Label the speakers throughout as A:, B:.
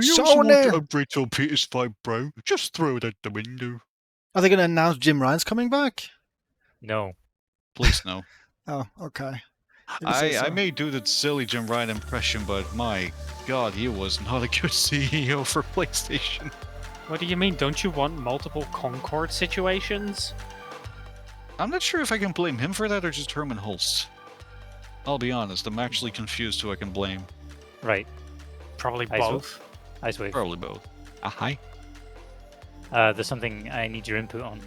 A: Do you also want to
B: Sony!
A: upgrade to a PS5 Pro? Just throw it out the window.
B: Are they going to announce Jim Ryan's coming back?
C: No.
A: Please no.
B: Oh, okay. If you say
A: I
B: so.
A: may do that silly Jim Ryan impression, but my god, he was not a good CEO for PlayStation.
D: What do you mean? Don't you want multiple Concord situations?
A: I'm not sure if I can blame him for that or just Herman Holst. I'll be honest, I'm actually confused who I can blame.
C: Right.
D: Probably
C: Icewave.
D: both.
C: Icewave.
A: Probably both. Hi.
C: There's something I need your input on.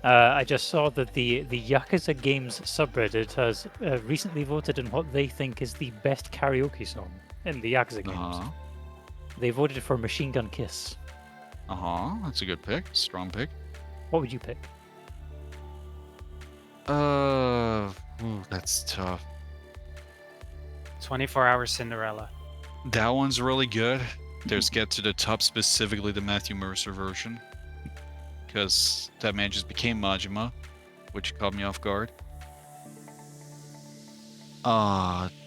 C: I just saw that the Yakuza Games subreddit has recently voted on what they think is the best karaoke song in the Yakuza games. They voted for Machine Gun Kiss.
A: That's a good pick. Strong pick.
C: What would you pick?
A: That's tough.
D: 24-hour Cinderella.
A: That one's really good. There's Get to the Top, specifically the Matthew Mercer version. Because that man just became Majima, which caught me off guard.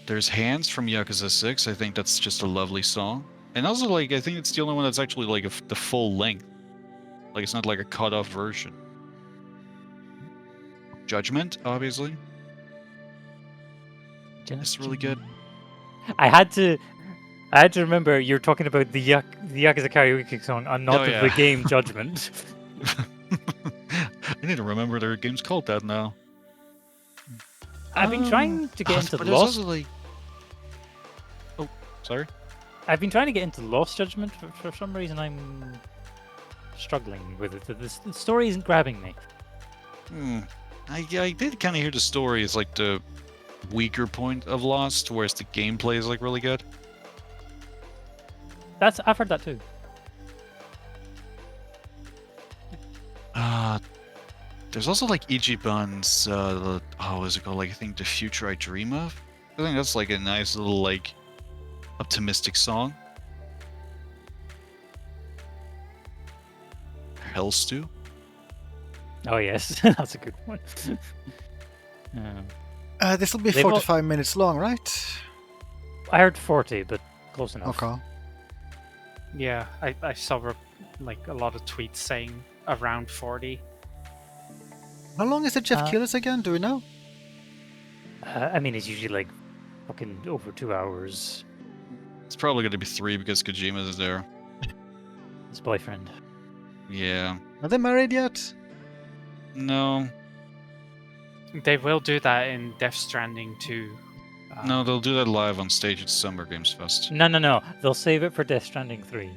A: There's Hands from Yakuza 6. I think that's just a lovely song. And also, like, I think it's the only one that's actually, like, the full length. Like, it's not like a cut-off version. Judgment, obviously. It's really good.
C: I had to remember you're talking about the Yakuza karaoke song and not the game Judgment.
A: I need to remember their game's called that now.
C: I've been trying to get into Lost.
A: Like... Oh, sorry.
C: I've been trying to get into Lost Judgment. For some reason, I'm struggling with it. The story isn't grabbing me.
A: I did kind of hear the story is like the weaker point of Lost, whereas the gameplay is like really good.
C: I've heard that too.
A: There's also like Ichiban's what is it called? Like, I think The Future I Dream Of. I think that's like a nice little like optimistic song. Hell Stew.
C: Oh yes, that's a good one.
B: This will be 45 minutes long, right?
C: I heard 40, but close enough.
B: Okay.
D: Yeah, I saw like a lot of tweets saying around 40.
B: How long is the Jeff Killers again? Do we know?
C: I mean, it's usually like fucking over 2 hours.
A: It's probably going to be 3 because Kojima is there.
C: His boyfriend.
A: Yeah.
B: Are they married yet?
A: No.
D: They will do that in Death Stranding too.
A: No, they'll do that live on stage at Summer Games Fest.
C: No. They'll save it for Death Stranding 3.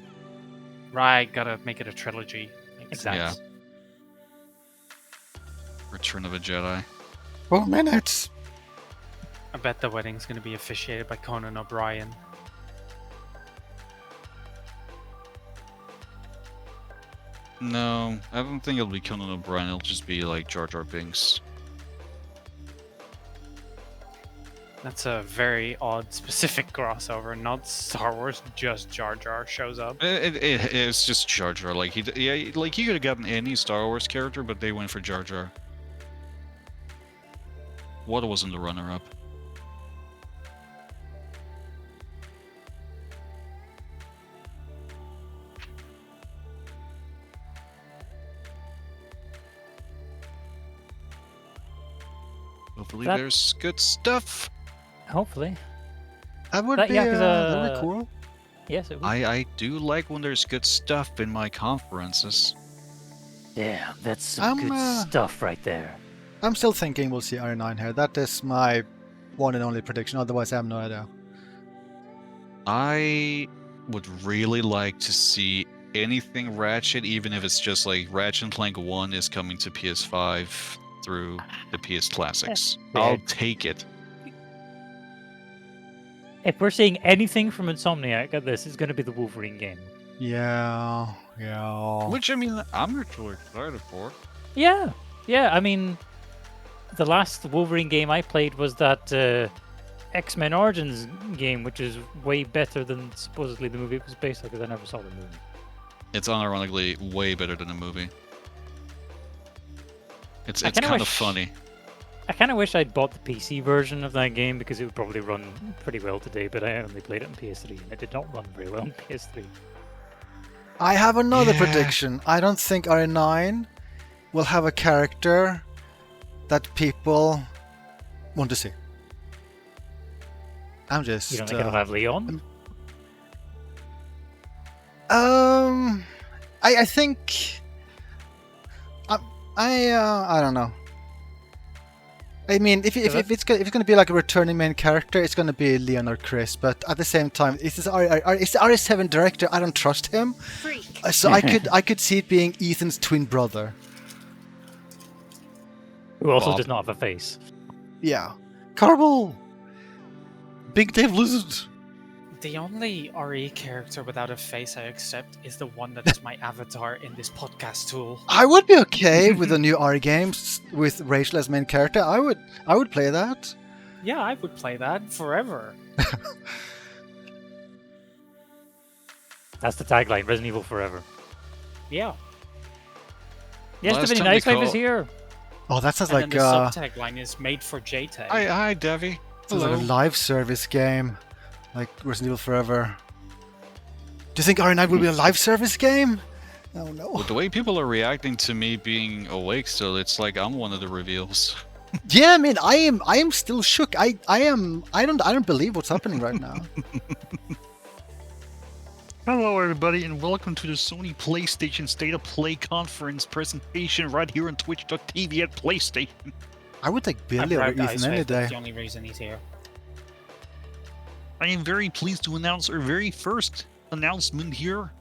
D: Right, gotta make it a trilogy.
C: Exactly.
A: Yeah. Return of a Jedi.
B: 4 minutes.
D: I bet the wedding's gonna be officiated by Conan O'Brien.
A: No, I don't think it'll be Conan O'Brien. It'll just be like Jar Jar Binks.
D: That's a very odd, specific crossover. Not Star Wars, just Jar Jar shows up.
A: It's just Jar Jar. Like he could have gotten any Star Wars character, but they went for Jar Jar. What wasn't the runner-up? Hopefully there's good stuff.
C: Hopefully.
B: That would be really cool.
C: Yes, it would.
A: I do like when there's good stuff in my conferences.
C: Yeah, that's some good stuff right there.
B: I'm still thinking we'll see R9 here. That is my one and only prediction. Otherwise, I have no idea.
A: I would really like to see anything Ratchet, even if it's just like Ratchet & Clank 1 is coming to PS5 through the PS Classics. I'll take it.
C: If we're seeing anything from Insomniac at this, it's going to be the Wolverine game.
B: Yeah.
A: Which, I mean, I'm actually excited for.
C: Yeah. I mean, the last Wolverine game I played was that X-Men Origins game, which is way better than supposedly the movie it was based on, because I never saw the movie.
A: It's unironically way better than the movie. It's kind of funny.
C: I kind of wish I'd bought the PC version of that game because it would probably run pretty well today, but I only played it on PS3 and it did not run very well on PS3.
B: I have another
A: Yeah.
B: prediction. I don't think R9 will have a character that people want to see. I'm just.
C: You don't think it'll have Leon?
B: I think. I don't know. I mean, if it's gonna be like a returning main character, it's gonna be Leon or Chris. But at the same time, is the RE7 director? I don't trust him.
E: Freak.
B: So I could see it being Ethan's twin brother.
C: Who also
A: Bob.
C: does not have a face.
B: Yeah. Carble. Big Dave Lizard.
D: The only RE character without a face I accept is the one that is my avatar in this podcast tool.
B: I would be okay with the new RE games with Rachel as main character. I would play that.
D: Yeah, I would play that forever.
C: That's the tagline, Resident Evil Forever.
D: Yeah.
C: Yes,
A: Last
C: Divinity
A: time they
C: Icewave is
A: call-
C: here.
B: Oh, that sounds
D: And
B: like
D: then the subtagline is made for Jtegh.
A: Hi, Devi.
B: sounds like a live service game, like Resident Evil Forever. Do you think RE9 will be a live service game? Oh no.
A: With the way people are reacting to me being awake still, it's like I'm one of the reveals.
B: Yeah, I mean, I am still shook. I don't believe what's happening right now.
A: Hello, everybody, and welcome to the Sony PlayStation State of Play conference presentation right here on Twitch.tv at PlayStation.
B: I would take
D: I'm
B: Billy over
D: proud to
B: Ethan any
D: Icewave, that's
B: day.
D: the only reason he's here.
A: I am very pleased to announce our very first announcement here.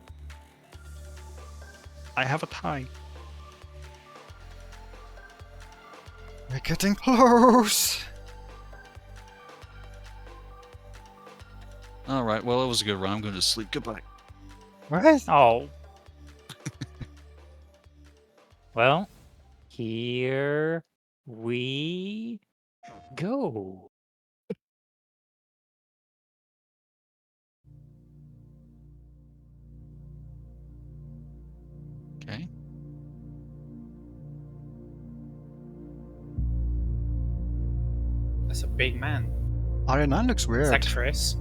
A: I have a tie.
B: We're getting close.
A: Alright, well, it was a good run. I'm going to sleep. Goodbye.
B: Right?
C: Oh. Well, here we go.
A: Okay.
D: That's a big man.
B: RE9 looks
D: Is
B: weird.
D: that Chris?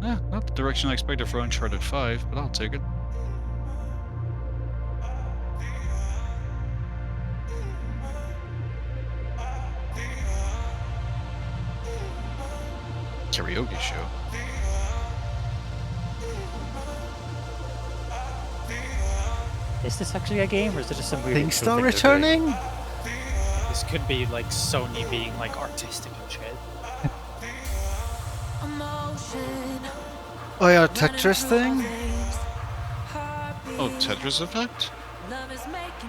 A: Yeah, not the direction I expected for Uncharted 5, but I'll take it. Karaoke show.
C: Is this actually a game or is it just some weird intro
B: Pinkster
C: thing they're doing?
B: returning?
D: This could be like Sony being like artistic and shit.
B: Oh yeah, Tetris thing?
A: Oh, Tetris Effect?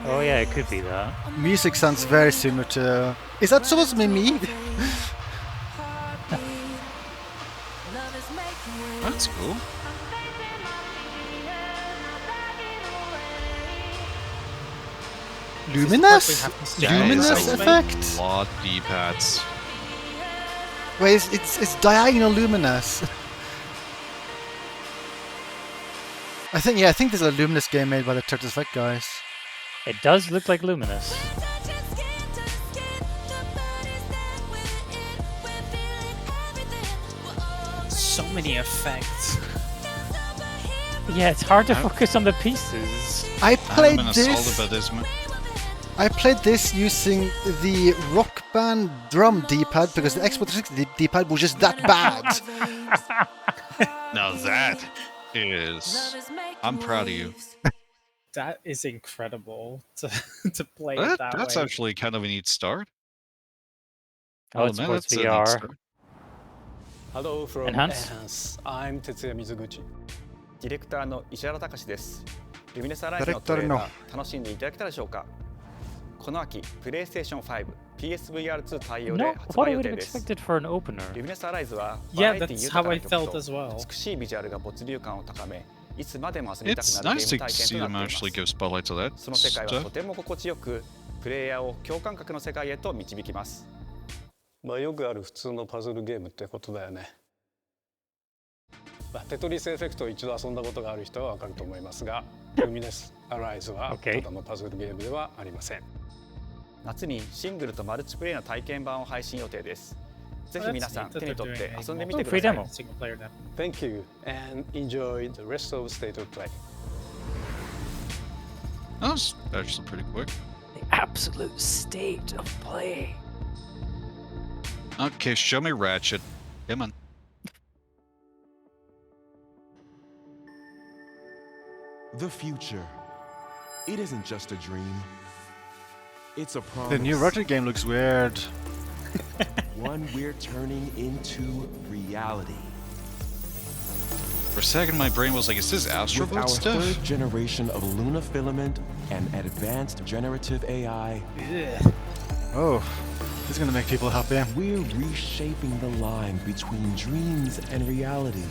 C: Oh yeah, it could be that.
B: Music sounds very similar to... Is that supposed to be me?
A: That's cool.
B: Luminous?
D: Yeah,
B: Luminous
A: it's a
B: effect?
A: lot of D-pads.
B: Wait, it's diagonal luminous. I think this is a luminous game made by the Tetris Effect guys.
C: It does look like Luminous.
D: So many effects.
C: Yeah, it's hard to focus on the pieces.
B: I played
A: I'm in a
B: this.
A: solid badism.
B: I played this using the Rock Band drum D-pad because the Xbox 360 D-pad was just that bad.
A: Now that is... I'm proud of you.
D: That is incredible to to play it
A: That,
D: that
A: that's
D: way.
A: actually kind of a neat start.
C: Oh, it's
A: man,
C: sports
A: that's a neat
C: VR.
A: start.
F: Hello from
C: Enhance?
F: Enhance. I'm 哲也水口。ディレクターの石原隆です。ルミネスアライズの
B: ディレクターの
F: トレーラー楽しんでいただけたでしょうか。この秋、プレイステーション5、PSVR2 対応で
C: Not
F: 発
C: what I
F: 売予
C: would
F: 定
C: have
F: です。
C: expected for an opener.
F: ルミネスアライズは
D: Yeah,
F: バラエティ
D: that's
F: 豊
D: how
F: か
D: I
F: な
D: felt
F: 曲
D: as
F: と
D: well.
F: 美しいビジュアルが没入感を高め、いつまでも遊びたく
A: It's
F: なるゲ
A: nice
F: ーム
A: to
F: 体験
A: see
F: と
A: them
F: なってい
A: actually
F: ま
A: give
F: す。
A: spotlight to that
F: その世界は
A: stuff.
F: とても心地よく、プレイヤーを共感覚の世界へと導きます。まあよくある普通のパズルゲームってことだよね。テトリスエフェクトを一度遊んだことがある人はわかると思いますが、ルミネスアライズはた
C: Okay.
F: だのパズルゲームではありません。夏にシングルとマルチプレイの体験版を配信予定です。ぜひ皆さん手に取って遊んでみてください。
D: Single player demo.
E: Thank you, and enjoy the rest of State of Play.
A: That was actually pretty quick.
C: The absolute state of play.
A: Okay, show me Ratchet. Come on.
G: The future. It isn't just a dream. It's a promise.
B: The new Ratchet game looks weird.
G: One we're turning into reality.
A: For a second, my brain was like, is this Astro
G: With our
A: Bot stuff?
G: third generation of Luna filament and advanced generative AI,
B: Oh, this is gonna make people happy.
G: we're reshaping the line between dreams and reality.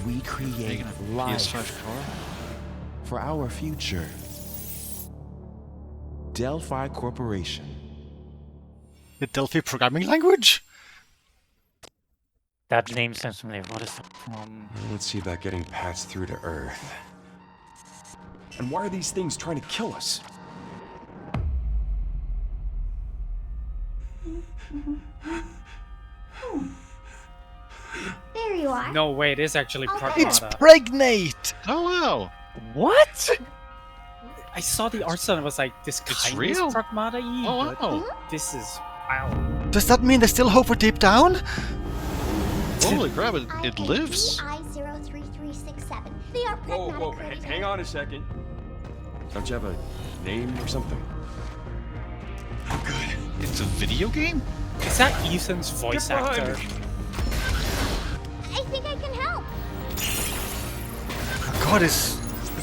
G: We create
A: Making a
G: life
A: PS5 car?
G: for our future. Delphi Corporation.
B: The Delphi programming language?
C: That name sounds familiar. What is that from?
H: Let's see about getting paths through to Earth. And why are these things trying to kill us?
I: There you are.
D: No way, it is actually
B: It's
D: Pragmata.
B: pregnate!
A: Oh, wow.
C: What?
D: I saw the art style and I was like, this
A: It's
D: kind
A: real?
D: is Pragmata-y,
A: Oh,
D: but
A: wow.
D: this is wow.
B: Does that mean there's still hope for Deep Down?
A: Holy crap, it lives.
I: I03367. They are
H: Whoa,
I: pragmatic. creators.
H: hang on a second. Don't you have a name or something? Oh, good.
A: It's a video game?
D: Is that Ethan's voice
H: Get behind
D: actor?
H: me.
I: I think I can help.
B: Oh God, it's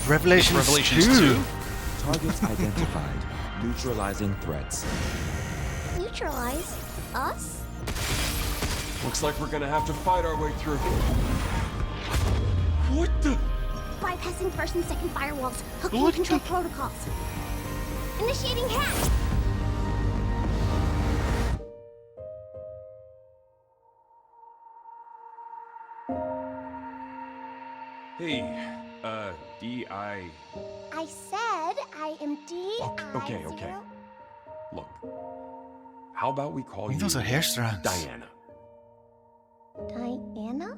B: Revelations,
A: Revelations
B: 2.
A: 2?
G: Targets identified. Neutralizing threats.
I: Neutralize us?
H: Looks like we're gonna have to fight our way through. What the?
I: Bypassing first and second firewalls. Hooking control protocols. Initiating hack.
H: Hey, D.I.
I: I said I am D.
H: Okay. Look, how about we call you
B: Those are hair strands.
H: Diana?
I: Diana?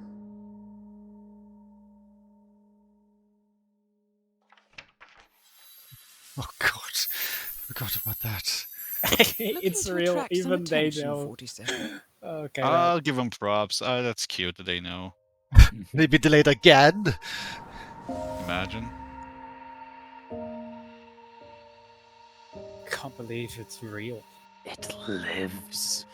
B: Oh God, forgot about that.
D: It's real, even they know. Okay.
A: I'll give them props. That's cute that they know.
B: Maybe delayed again.
A: Imagine.
D: Can't believe it's real.
C: It lives.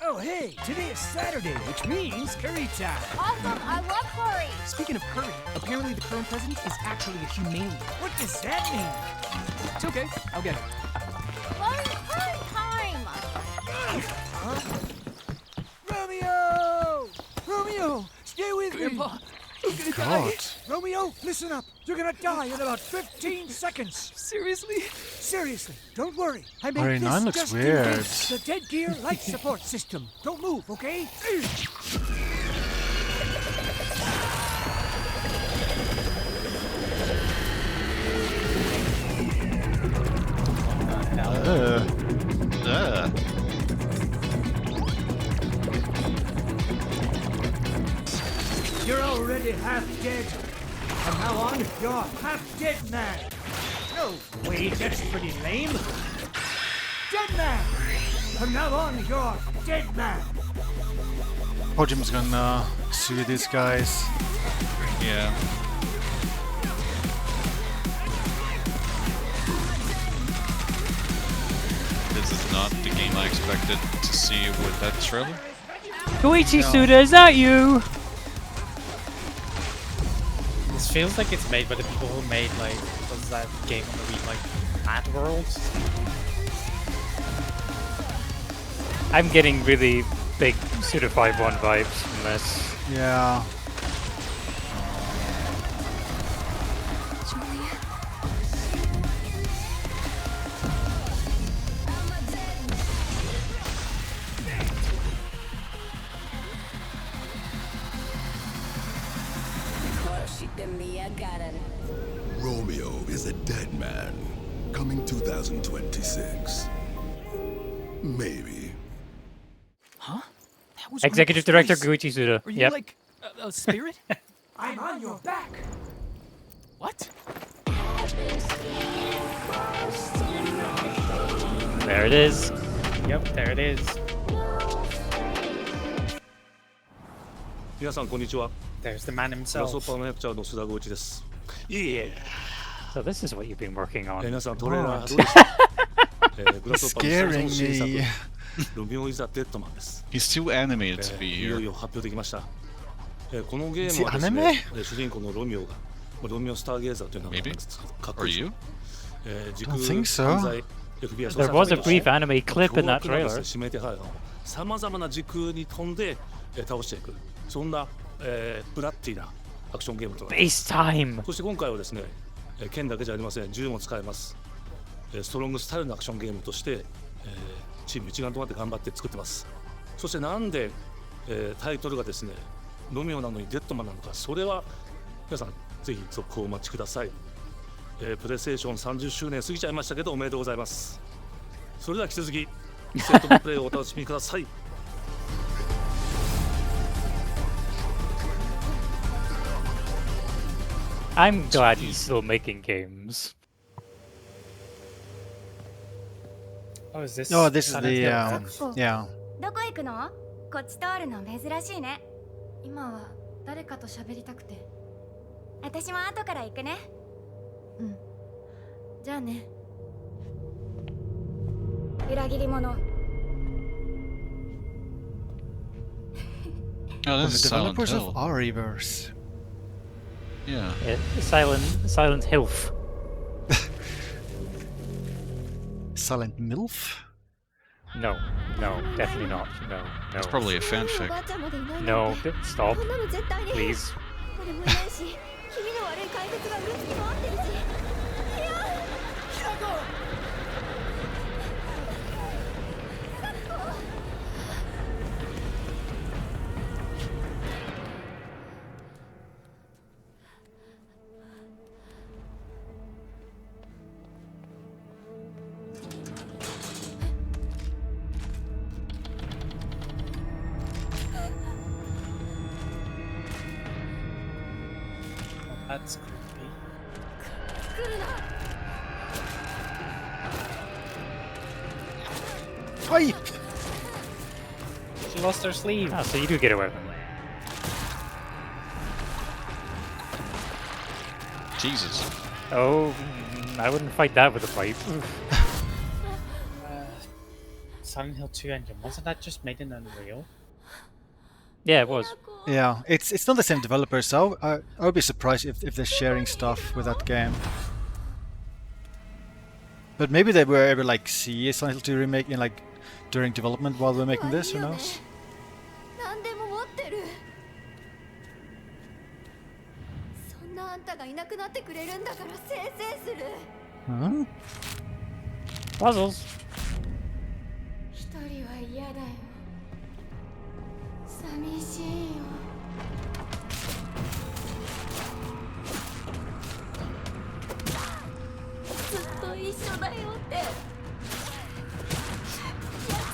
J: Oh, hey, today is Saturday, which means curry time.
I: Awesome, I love curry.
J: Speaking of curry, apparently the current president is actually a humane. What does that mean? It's okay, I'll get it.
I: Curry time.
J: Romeo! Romeo, stay with me.
B: Oh God.
J: Romeo, listen up. You're gonna die in about 15 seconds. Seriously? Seriously, don't worry. I made
B: RE9
J: this
B: looks
J: just in
B: weird.
J: case. The dead gear light support system. Don't move, okay? You're already half dead. From now on, you're half dead man. No, wait, that's pretty lame. Dead man. From now on, you're dead man.
B: Podium's gonna sue these guys.
A: Yeah. This is not the game I expected to see with that trailer.
C: Koichi Suda, is that you?
D: This feels like it's made by the people who made, like, what was that game on the Wii, like, Mad World?
C: I'm getting really big Suda 5-1 vibes from this.
B: Yeah.
K: Romeo is a dead man. Coming 2026. Maybe.
L: Huh? That was
C: Executive
L: Romeo's
C: Director
L: voice.
C: Guichi Suda.
L: Are you
C: Yep.
L: like a spirit?
J: I'm on your back.
L: What?
C: There it is.
D: Yep, there it is.
M: 皆さんこんにちは。
D: There's the man
M: グラ
D: himself.
M: スホッパーの役者の須田剛一です。いえいえ。
C: So this is what you've been working on.
M: 皆さんトレーラーどうでした？グラスホッパーの最初の新
B: Scaring me.
M: 作、ロミオイザデッドマンです。
A: He's too animated to be
M: いよ
A: here.
M: いよ発表できました。このゲー
B: Is
M: ム
B: he
M: はですね、
B: anime?
M: 主人公のロミオがロミオスターゲーザーという名前なんです。かっこ
A: Are
M: いい。
A: you?
M: 時
B: Don't think so.
M: 犯罪 FBI
C: There was a brief anime clip in that
M: 凶悪なです
C: trailer.
M: ね指名手配をさまざまな時空に飛んで倒していく、そんなブラッディなアクションゲームとなります。
C: Base time.
M: そして今回はですね、剣だけじゃありません、銃も使えます。ストロングスタイルのアクションゲームとして、チーム一丸となって頑張って作ってます。そしてなんで、タイトルがですね、ロミオなのにデッドマンなのか、それは皆さんぜひ続報をお待ちください。プレイステーション30周年過ぎちゃいましたけどおめでとうございます。それでは引き続きセットのプレイをお楽しみください。
C: I'm glad he's still making games.
D: Oh, is this?
B: Oh, this is
D: Silent
B: the
D: Hill?
B: yeah.
I: どこ行くの？こっち通るの珍しいね。今は誰かと喋りたくて。私も後から行くね。うん。じゃあね。裏切り者。
A: Oh,
B: From
A: this
B: the
A: is Silent
B: developers
A: Hill.
B: of Ariverse.
A: Yeah.
C: Silent Hilf.
B: Silent MILF?
C: No, definitely not. No.
A: It's probably a fanfic.
C: No, stop. Please.
I: 俺もいないし、気味の悪い怪物がうろつき回ってるし。いや、ヒラコ。
D: That's creepy.
I: 来るな。
B: Pipe!
D: She lost her sleeve.
C: Ah, so you do get a weapon.
A: Jesus.
C: Oh, I wouldn't fight that with a pipe.
D: Silent Hill 2 engine, wasn't that just made in Unreal?
C: Yeah, it was.
B: Yeah, it's not the same developer, so I would be surprised if they're sharing stuff with that game. But maybe they were able to like see Silent Hill 2 remake in like during development while they're making this, who knows?
I: 何でも持ってる。そんなあんたがいなくなってくれるんだからせいせいする。
B: Huh?
C: Puzzles.
I: 一人は嫌だよ。寂しいよ。ずっと一緒だよって約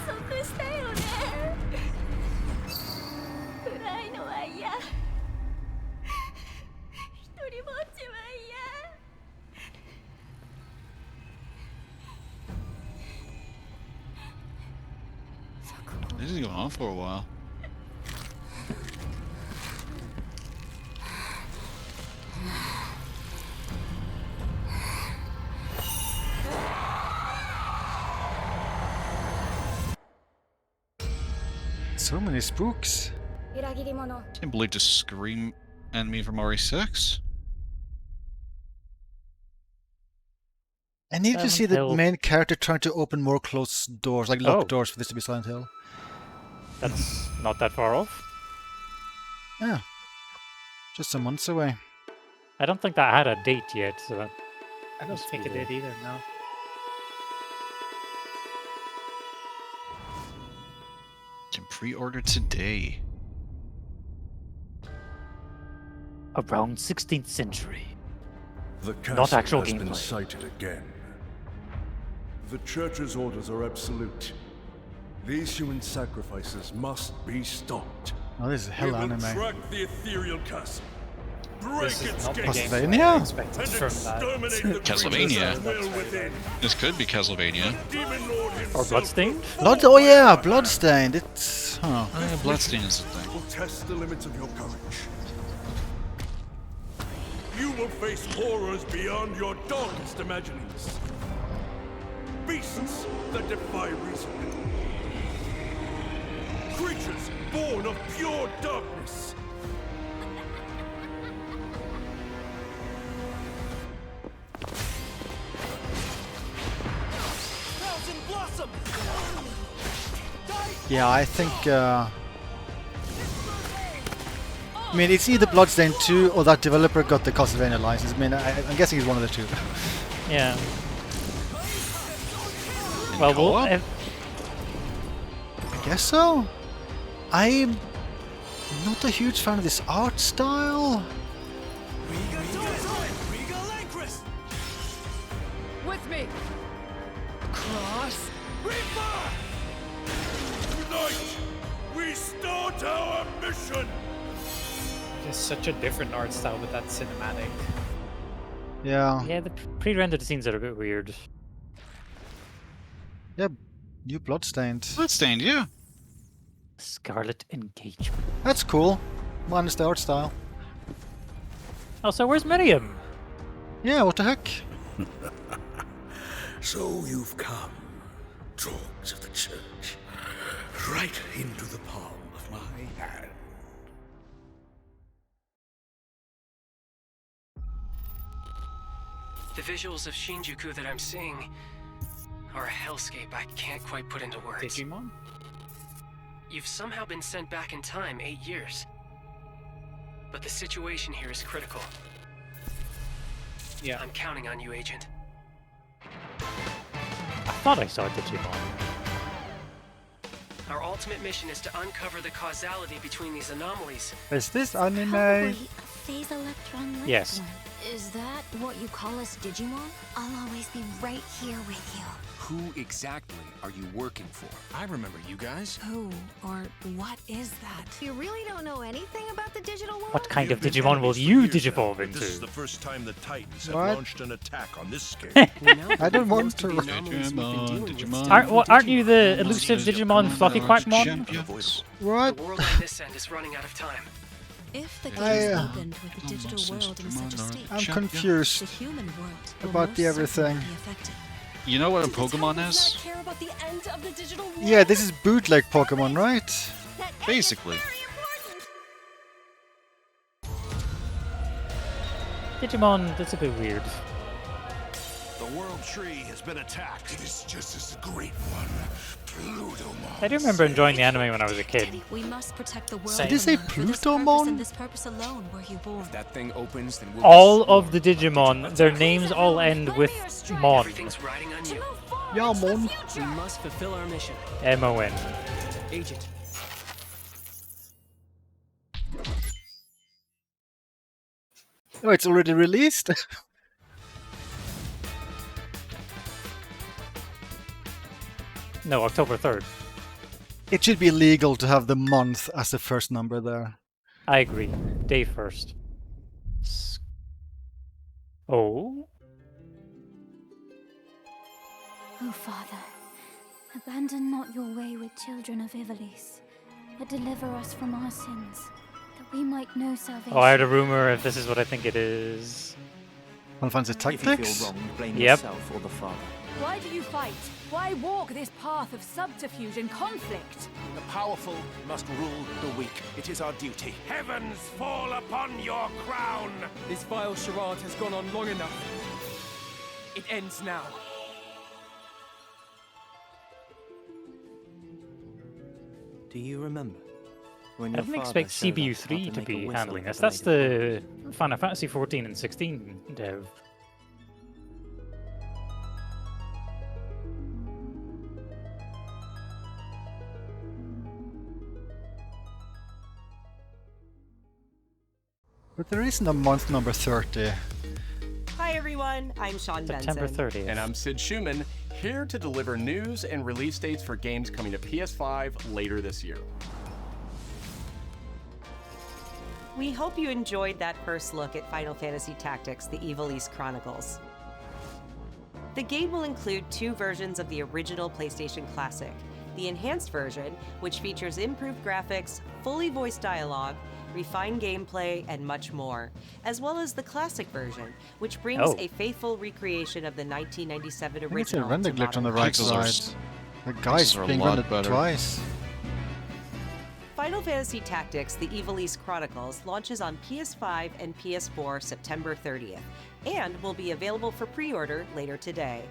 I: 束したよね。暗いのは嫌。一人ぼっちは嫌。
A: This is going on for a while.
B: So many spooks.
I: 裏切り者。
A: Can't believe the scream enemy from RE6.
B: I need to see the
C: Silent Hill.
B: main character trying to open more closed doors, like locked
C: Oh.
B: doors for this to be Silent Hill.
C: That's not that far off.
B: Yeah. Just some months away.
C: I don't think that had a date yet, so that
D: I don't
C: must
D: think
C: be
D: it
C: the-
D: did either, no.
A: Can pre-order today.
C: Around 16th century.
K: The castle
C: Not actual
K: has been
C: gameplay.
K: sighted again. The Church's orders are absolute. These human sacrifices must be stopped.
B: Oh, this is hell anime.
K: Track the ethereal castle. Break
D: This is
K: its
D: not the
K: gates.
D: gameplay I expected
K: And
D: from that.
K: exterminate the
A: Castlevania.
K: creatures that will within.
A: This could be Castlevania.
K: Demon Lord
C: Or
K: himself
C: Bloodstained?
B: Oh yeah, Bloodstained. It's huh.
A: Oh, yeah, Bloodstained is the thing.
K: will test the limits of your courage. You will face horrors beyond your darkest imaginings. Beasts that defy reason. Creatures born of pure darkness.
B: Yeah, I think. I mean, it's either Bloodstained 2 or that developer got the Castlevania license. I mean, I'm guessing it's one of the two.
C: Yeah. Well,
B: I guess so. I'm not a huge fan of this art style.
J: With me! Cross!
K: Tonight, we start our mission.
D: It's such a different art style with that cinematic.
B: Yeah.
C: Yeah, the pre-rendered scenes are a bit weird.
B: Yeah, new Bloodstained.
A: Bloodstained, yeah.
C: Scarlet Engagement.
B: That's cool. Minus the art style.
C: Oh, so where's Miriam?
B: Yeah, what the heck?
K: So you've come, dogs of the church, right into the palm of my hand.
N: The visuals of Shinjuku that I'm seeing are a hellscape I can't quite put into words.
D: Digimon?
N: You've somehow been sent back in time 8 years. But the situation here is critical.
D: Yeah.
N: I'm counting on you, Agent.
C: I thought I saw Digimon.
N: Our ultimate mission is to uncover the causality between these anomalies.
B: Is this anime?
I: Probably a phase electron life
C: Yes.
I: form. Is that what you call us Digimon? I'll always be right here with you.
L: Who exactly are you working for? I remember you guys.
I: Who or what is that? You really don't know anything about the digital world?
C: What kind of Digimon will you digivolve into?
O: This is the first time the Titans have
B: What?
O: launched an attack on this scale.
B: I don't want to.
C: Aren't you the elusive Digimon FluffyQuack mon?
B: What?
N: The world on this end is running out of time.
I: If the
B: I,
I: gates opened with the digital world in such a state,
B: I'm confused
I: the human world will
B: about
I: most
B: the everything.
I: certainly be affected.
A: You know what a Pokemon is?
I: Care about the end of the digital world?
B: Yeah, this is bootleg Pokemon, right?
A: Basically.
C: Digimon, that's a bit weird.
O: The world tree has been attacked.
K: It is just as the great one, Plutomon.
C: I do remember enjoying the anime when I was a kid.
I: We must protect the world.
C: Did you say
I: For this purpose
B: Plutomon?
I: and this purpose alone were you born.
L: If that thing opens, then we'll
C: All of the Digimon, their names all end with Mon.
N: Everything's riding on you.
B: Yeah, Mon.
N: We must fulfill our mission.
C: M-O-N.
N: Agent.
B: Oh, it's already released?
C: No, October 3rd.
B: It should be legal to have the month as the first number there.
C: I agree. Day first. Oh?
I: Oh, Father, abandon not your wayward children of Ivalice, but deliver us from our sins, that we might know salvation.
C: Oh, I heard a rumor if this is what I think it is.
B: Final Fantasy Tactics?
P: blame
C: Yep.
P: yourself or the father.
J: Why do you fight? Why walk this path of subterfuge and conflict?
O: The powerful must rule the weak. It is our duty. Heavens fall upon your crown!
Q: This vile charade has gone on long enough. It ends now.
P: Do you remember? When
C: I
P: your
C: didn't
P: father
C: expect
P: showed us how
C: CBU3 to
P: make a
C: be
P: whistle
C: handling
P: with
C: this.
P: a
C: That's
P: blade
C: the Final Fantasy 14 and 16 dev.
B: But there isn't a month number 30.
J: Hi,
R: everyone, I'm Sean
C: September
R: Benson.
C: 30th.
O: And I'm Sid Schumann, here to deliver news and release dates for games coming to PS5 later this year.
R: We hope you enjoyed that first look at Final Fantasy Tactics: The Evil East Chronicles. The game will include 2 versions of the original PlayStation Classic. The enhanced version, which features improved graphics, fully voiced dialogue, refined gameplay, and much more, as well as the classic version, which brings a faithful recreation of the 1997
B: I think it's a
R: original
B: render
R: to
B: glitch on the
R: modern
B: right
A: Pixels
B: side. The guy's
A: pixels are a
B: being
A: lot
B: rendered
A: better.
B: twice.
R: Final Fantasy Tactics: The Evil East Chronicles launches on PS5 and PS4 September 30th, and will be available for pre-order later today.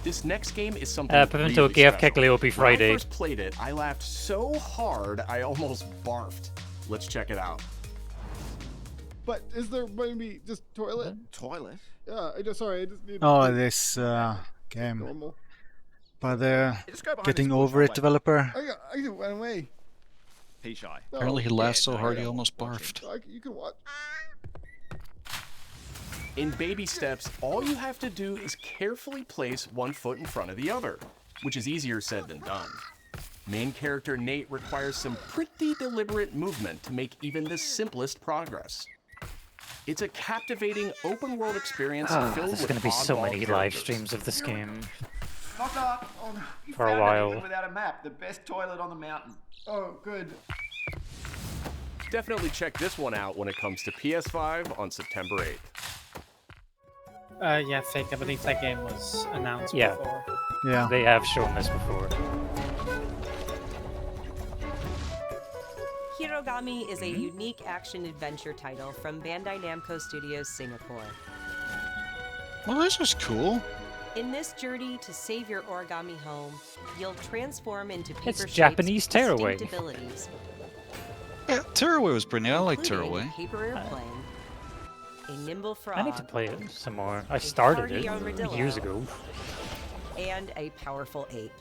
O: This next game is something
C: Pewnie
O: really
C: GFK
O: special.
C: Kleopy
O: When
C: Friday.
O: I first played it, I laughed so hard I almost barfed. Let's check it out.
S: But is there maybe just toilet?
H: Toilet?
S: Yeah, I just need.
B: Oh, this game.
S: Normal.
B: By the
H: Just go behind
B: Getting
H: this bush,
B: Over It
H: I'll
B: developer.
S: I just went away.
H: Pea shy.
S: No,
A: Apparently he laughed so
H: no,
A: hard
H: I
A: he
H: don't
A: almost
H: watch
A: barfed.
S: You can watch.
O: In baby steps, all you have to do is carefully place one foot in front of the other, which is easier said than done. Main character Nate requires some pretty deliberate movement to make even the simplest progress. It's a captivating open-world experience filled
C: There's
O: with
C: going to be so
O: oddball
C: many live
O: characters.
C: streams of this game.
S: Knock. Oh, no. You
C: For a
S: found
C: while.
S: everything without a map. The best toilet on the mountain. Oh, good.
O: Definitely check this one out when it comes to PS5 on September 8th.
D: Yeah, Fake, I believe that game was announced
C: Yeah.
D: before.
B: Yeah.
C: They have shown this before.
R: Hirogami is a unique action-adventure title from Bandai Namco Studios Singapore.
A: Well, this was cool.
R: In this journey to save your origami home, you'll transform into paper
C: It's
R: shapes
C: Japanese
R: with
C: tearaway.
R: distinct abilities,
A: Yeah, Tearaway was pretty neat. I like
R: including
A: Tearaway.
R: a paper airplane, a nimble frog,
C: I need to play it some more. I started
R: hardy
C: it
R: armadillo,
C: years ago.
R: and a powerful ape.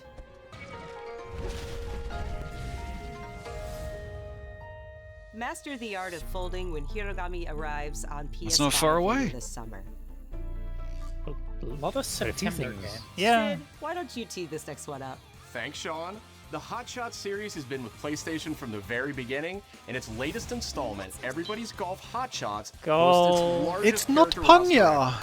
R: Master the art of folding when Hirogami arrives on PS5
A: It's not far away.
R: this summer.
D: A lot of September games.
C: Yeah.
R: Sid, why don't you tee this next one up?
O: Thanks, Sean. The Hot Shots series has been with PlayStation from the very beginning, and its latest installment, Everybody's Golf Hot Shots, boasts its largest
B: It's not
O: character roster
B: Panya!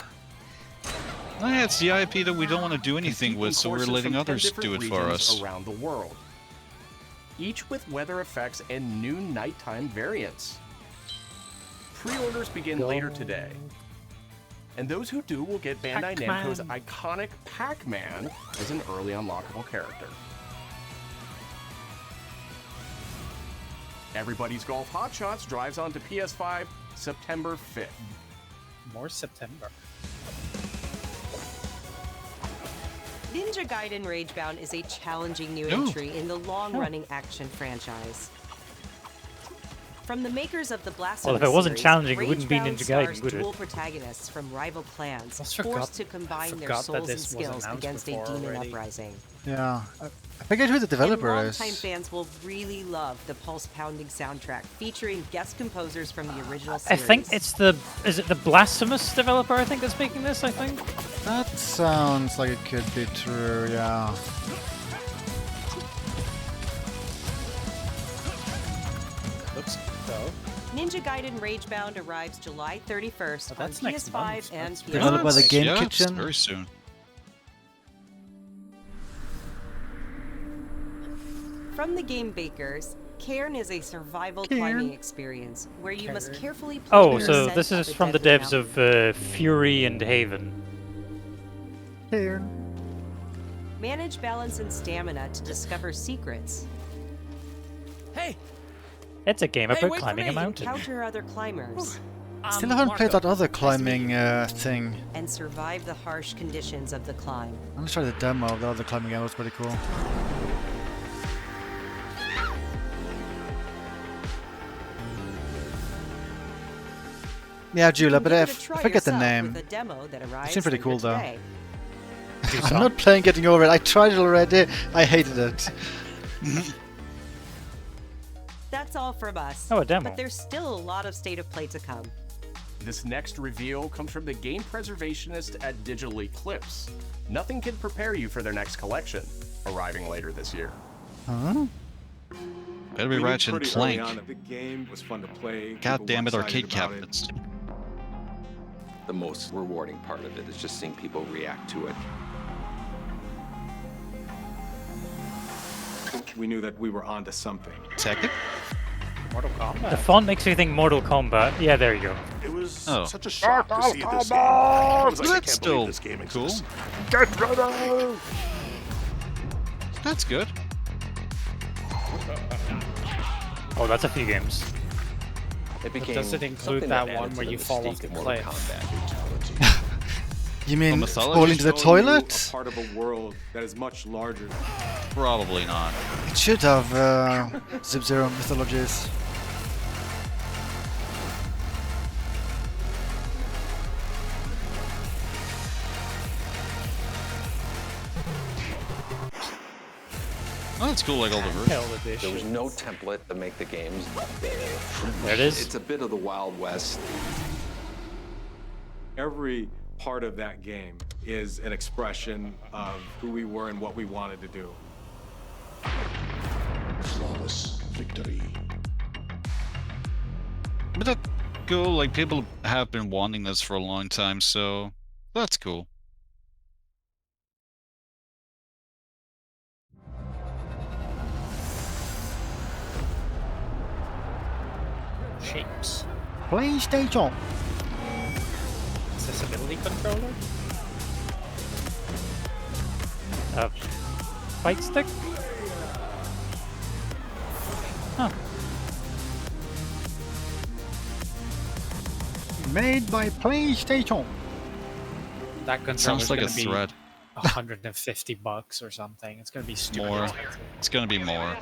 A: Oh, yeah, it's the IP that we don't want to do anything with, so we're
O: courses
A: letting
O: from 10
A: others do
O: different
A: it for
O: regions
A: us.
O: around the world, each with weather effects and new nighttime variants. Pre-orders begin later today, and those who do will get Bandai
D: Pac-Man.
O: Namco's iconic Pac-Man as an early unlockable character. Everybody's Golf Hot Shots drives onto PS5 September 5th.
D: More September.
R: Ninja Gaiden Ragebound is a challenging new
A: Ooh.
R: entry in the long-running action franchise. From the makers of the Blasphemous
C: Well, if it wasn't
R: series,
C: challenging, it wouldn't be
R: Ragebound
C: Ninja
R: stars
C: Gaiden, would it?
R: dual protagonists from rival clans,
D: Almost
R: forced to
D: forgot
R: combine their
D: that
R: souls and
D: this was
R: skills
D: announced
R: against a
D: before
R: demon
D: already.
R: uprising.
B: Yeah. I forget who the developer
R: And
B: is.
R: longtime fans will really love the pulse-pounding soundtrack featuring guest composers from the original
C: I
R: series.
C: think it's the... Is it the Blasphemous developer, I think, that's making this, I think?
B: That sounds like it could be true, yeah.
D: Looks good, though.
R: Ninja Gaiden Ragebound arrives July 31st on
D: that's next
R: PS5
D: month.
R: and
D: That's
R: PS4.
B: Developed by the Game
A: Yeah, it's
B: Kitchen.
A: very soon.
R: From the game makers, Cairn is a survival
B: Cairn.
R: climbing experience where you must
D: Cairn.
R: carefully plan
C: Oh,
R: your
C: so
R: ascent
C: this
R: up
C: is
R: a
C: from the
R: deadly
C: devs
R: mountain.
C: of Fury and Haven.
B: Here.
R: Manage balance and stamina to discover secrets.
Q: Hey,
C: It's a game
Q: Hey,
C: about
Q: wait for
C: climbing a
Q: me.
C: mountain.
R: Encounter other climbers
B: Still haven't played that other climbing thing.
R: and survive the harsh conditions of the climb.
B: I'm gonna try the demo of the other climbing game, it was pretty cool. Yeah, Julia, but I
R: Give it a try
B: forget the
R: yourself
B: name.
R: with a demo that arrives
B: seemed pretty
R: later
B: cool, though.
R: today.
B: I'm not playing Getting Over It. I tried it already. I hated it.
R: That's all from us.
C: Oh, a demo.
R: But there's still a lot of State of Play to come.
O: This next reveal comes from the game preservationist at Digital Eclipse. Nothing can prepare you for their next collection, arriving later this year.
B: Huh?
A: Better be Ratchet and Clank.
T: The game was fun to play.
A: God damn it, arcade cabinets.
L: The most rewarding part of it is just seeing people react to it.
T: We knew that we were onto something.
A: Tekken?
D: Mortal Kombat.
C: The font makes me think Mortal Kombat. Yeah, there you go.
U: It was
A: such
U: a shock to see this game. I was like, I
A: That's
U: can't believe
A: still
U: this game
A: cool.
U: exists. Get ready!
A: That's good.
C: Oh, that's a few games.
D: But does it include that one where you fall off the cliff?
B: You mean
A: mythology
B: fall into the
T: Showing you
B: toilet?
T: a part of a world that is much larger.
A: Probably not.
B: It should have Sub-Zero mythologies.
A: Oh, that's cool, like all the versions.
L: There was no template to make the games.
C: There it is.
L: It's a bit of the Wild West.
T: Every part of that game is an expression of who we were and what we wanted to do.
K: Flawless victory.
A: But that's cool, like people have been wanting this for a long time, so that's cool.
D: Shapes.
B: PlayStation.
D: Accessibility controller?
C: Fight stick? Huh.
B: Made by PlayStation.
D: That controller
A: Sounds like a
D: is going to
A: thread.
D: be $150 or something. It's going to be stupid.
A: More. It's gonna be more.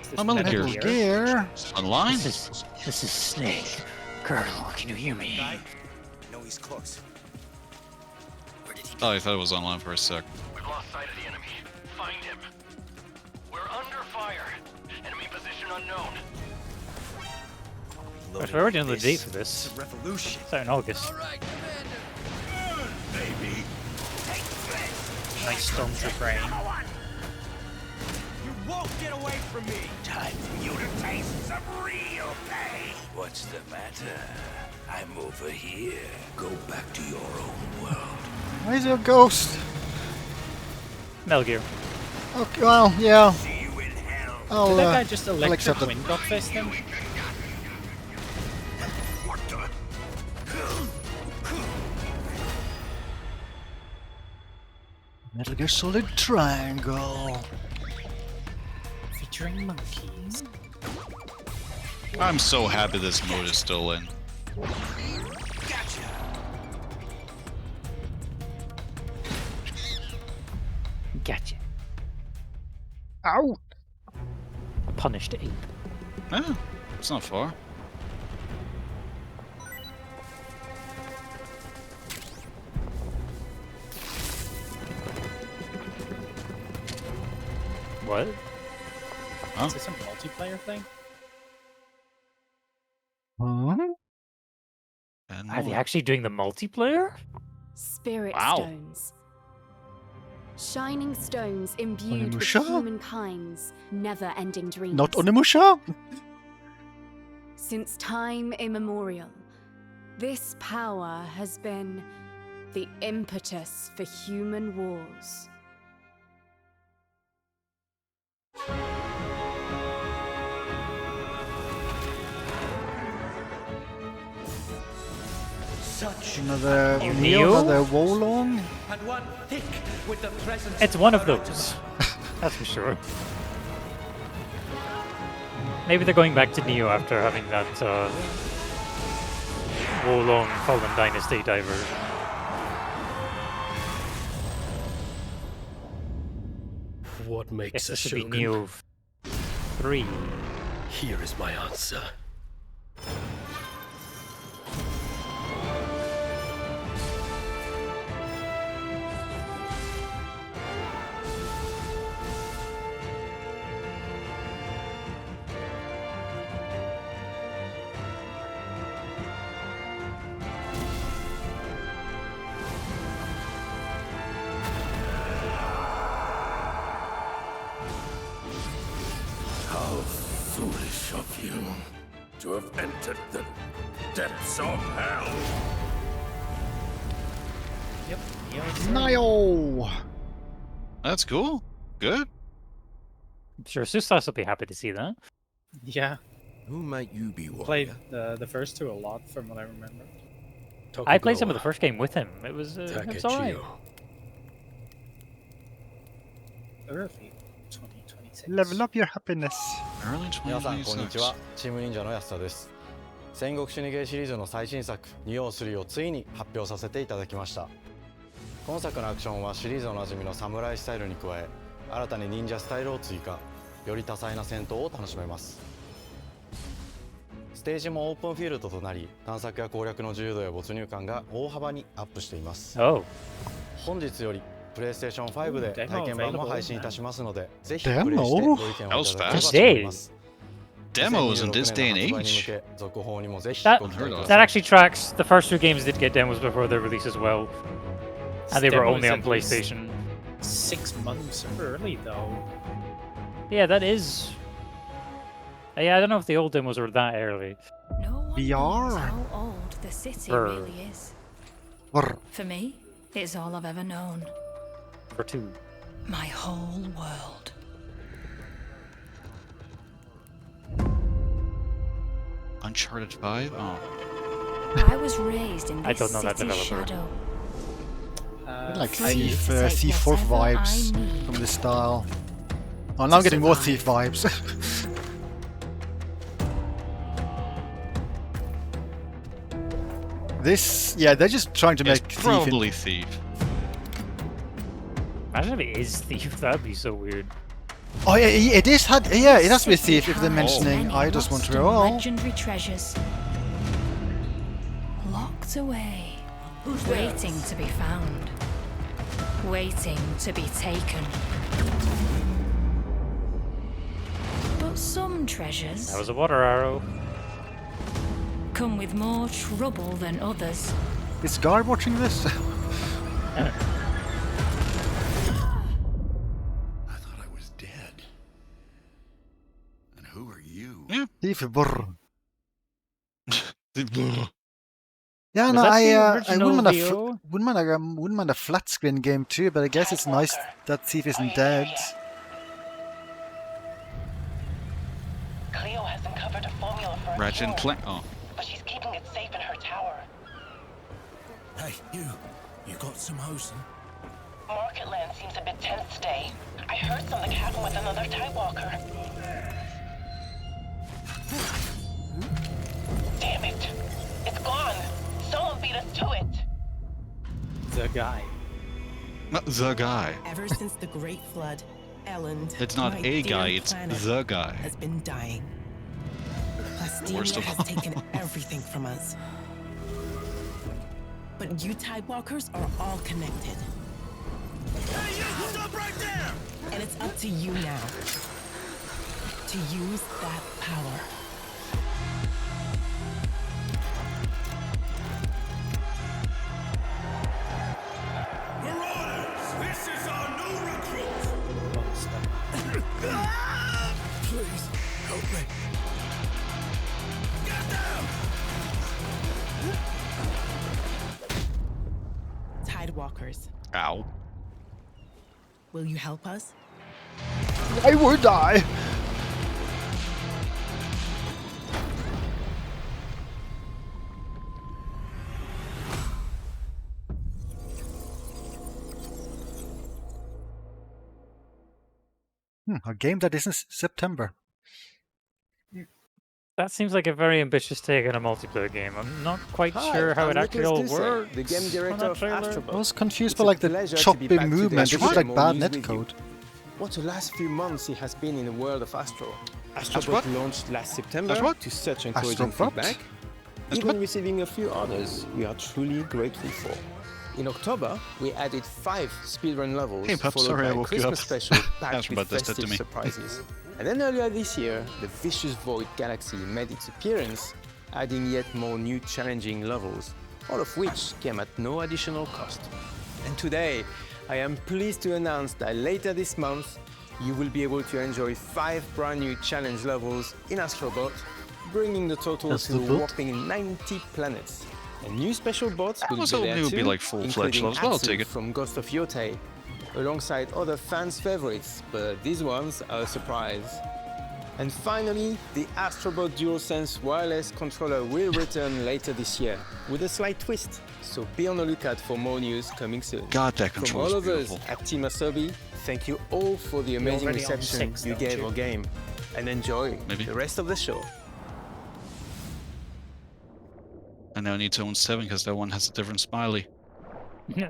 D: This
A: I'm a
D: Metal
A: Gear.
B: Gear.
A: Online?
C: This is Snake. Colonel, can you hear me?
L: I know he's close.
A: Oh, I thought it was online for a sec.
J: We've lost sight of the enemy. Find him. We're under fire. Enemy position unknown.
C: We're already on the date for this.
L: Revolution.
C: It's out in August.
J: Baby.
D: Nice stormtrooper aim.
J: You won't get away from me. Time for you to taste some real pain.
V: What's the matter? I'm over here. Go back to your own world.
B: Why is there a ghost?
C: Metal Gear.
B: Okay, well, yeah. I'll,
D: Did that guy just
B: I'll
D: electric
B: accept it.
D: wind up fist him?
B: Metal Gear Solid Triangle.
D: Featuring monkeys.
A: I'm so happy this mode is still in.
C: Gotcha.
B: Ow!
C: A punished ape.
A: Oh, it's not far.
C: What?
A: Huh?
D: Is this a multiplayer thing?
B: Huh?
A: And
C: Are they
A: more.
C: actually doing the multiplayer?
W: Spirit
A: Wow.
W: stones. Shining stones imbued with
B: Onimusha?
W: humankind's never-ending dreams.
B: Not Onimusha?
W: Since time immemorial, this power has been the impetus for human wars.
J: Such
B: Another
C: You
B: Neo,
C: Neo?
B: another Wolong.
J: and one thick with the presence.
C: It's one of those. That's for sure. Maybe they're going back to Neo after having that Wolong Fallen Dynasty diver.
X: What makes
C: Yes,
X: a
C: this would be
X: shogun?
C: Neo 3.
X: Here is my answer.
V: Foolish of you to have entered the depths of hell.
D: Yep.
B: Niall!
A: That's cool. Good.
C: I'm sure Sustas will be happy to see that.
D: Yeah.
V: Who might you be,
D: Played the first two a lot, from what I remember.
C: I played some of the first game with him. It was alright.
D: Early 2026.
B: Level up your happiness.
A: Early
E: 皆さんこんにち
A: 2026.
E: は、チーム忍者の安田です。戦国死にゲーシリーズの最新作「ニオー3」をついに発表させていただきました。今作のアクションはシリーズおなじみのサムライスタイルに加え、新たに忍者スタイルを追加、より多彩な戦闘を楽しめます。ステージもオープンフィールドとなり、探索や攻略の自由度や没入感が大幅にアップしています。本日よりプレイステーション5で体験版も配信いたしますので、ぜひプレイしてご意見をいただければと思います。
A: Demos in this day and age.
C: That actually tracks. The first two games did get demos before their release as well, and they were only on PlayStation.
D: 6 months early though.
C: Yeah, that is. Yeah, I don't know if the old demos were that early.
B: VR.
W: How old the city
C: Brr.
W: really is. For me, it's all I've ever known.
C: For 2.
W: My whole world.
A: Uncharted 5? Oh.
W: I was raised in
C: I
W: this
C: don't know that
W: city's
C: developer.
W: shadow.
B: Like Thief 4 vibes from the style. Oh, now I'm getting more Thief vibes. This, yeah, they're just trying to make
A: It's probably Thief.
C: Imagine if it is Thief. That'd be so weird.
B: Oh yeah, it is. Yeah, it has to be Thief if they're mentioning. I just want to roll.
W: Legendary treasures locked away, waiting to be found, waiting to be taken. But some treasures
C: That was a water arrow.
W: come with more trouble than others.
B: Is Gar watching this? Thief brr. Yeah, no, I wouldn't mind a flat screen game too, but I guess it's nice that Thief isn't dead.
F: Cleo has uncovered a formula for a
A: Ratchet and
F: cure,
A: Clank. Oh.
F: but she's keeping it safe in her tower.
V: Hey, you got some hosting?
F: Marketland seems a bit tense today. I heard something happen with another Tidewalker. Damn it! It's gone! Someone beat us to it!
D: The guy.
A: Not the guy.
G: Ever since the Great Flood, Elend,
A: It's not
G: my
A: a guy,
G: dear
A: it's
G: planet,
A: the guy.
G: has been dying.
A: Worst
G: Plastemia
A: of
G: has
A: all.
G: taken everything from us. But you Tidewalkers are all connected.
V: Hey, you stop right there!
G: And it's up to you now to use that power.
V: This is our new recruit! Please, help me. Get down!
G: Tidewalkers,
A: Ow.
G: will you help us?
B: Why would I? A game that isn't September.
C: That seems like a very ambitious take on a multiplayer game. I'm not quite sure how it actually all works.
M: The game director of
B: I
M: Astrobot.
B: was confused by like the
M: pleasure to be
B: chopping
M: back
B: movement.
M: today
B: It was
M: to
B: like
M: share
B: bad
M: more news with you.
B: netcode.
M: What the last few months it has been in the world of Astro.
B: Astrobot?
M: Astrobot launched last September
B: Astrobot?
M: to such encouraging
B: Astrobot?
M: feedback, even receiving a few orders we are truly grateful for. In October, we added 5 speedrun levels,
A: Hey, Pup,
M: followed
A: sorry
M: by
A: I
M: a
A: woke you
M: Christmas
A: up.
M: special packed
A: Astrobot
M: with
A: does that to
M: festive
A: me.
M: surprises. And then earlier this year, the Vicious Void Galaxy made its appearance, adding yet more new challenging levels, all of which came at no additional cost. And today, I am pleased to announce that later this month, you will be able to enjoy 5 brand new challenge levels in Astrobot, bringing the total to a whopping 90 planets. And new special bots will be there too,
A: like full-fledged
M: including
A: levels. Well, I'll take
M: Atsu
A: it.
M: from Ghost of Jtegh, alongside other fans' favorites, but these ones are a surprise. And finally, the Astrobot DualSense wireless controller will return later this year, with a slight twist. So be on the lookout for more news coming soon.
A: God, that
M: From
A: controller's
M: all of
A: beautiful.
M: us at Team Asobi, thank you all for the amazing
D: already on
M: reception
D: 6,
M: you
D: don't
M: gave
D: you?
M: our game. And enjoy the rest of the show.
A: I now need to own 7 because that one has a different smiley.
C: Yeah.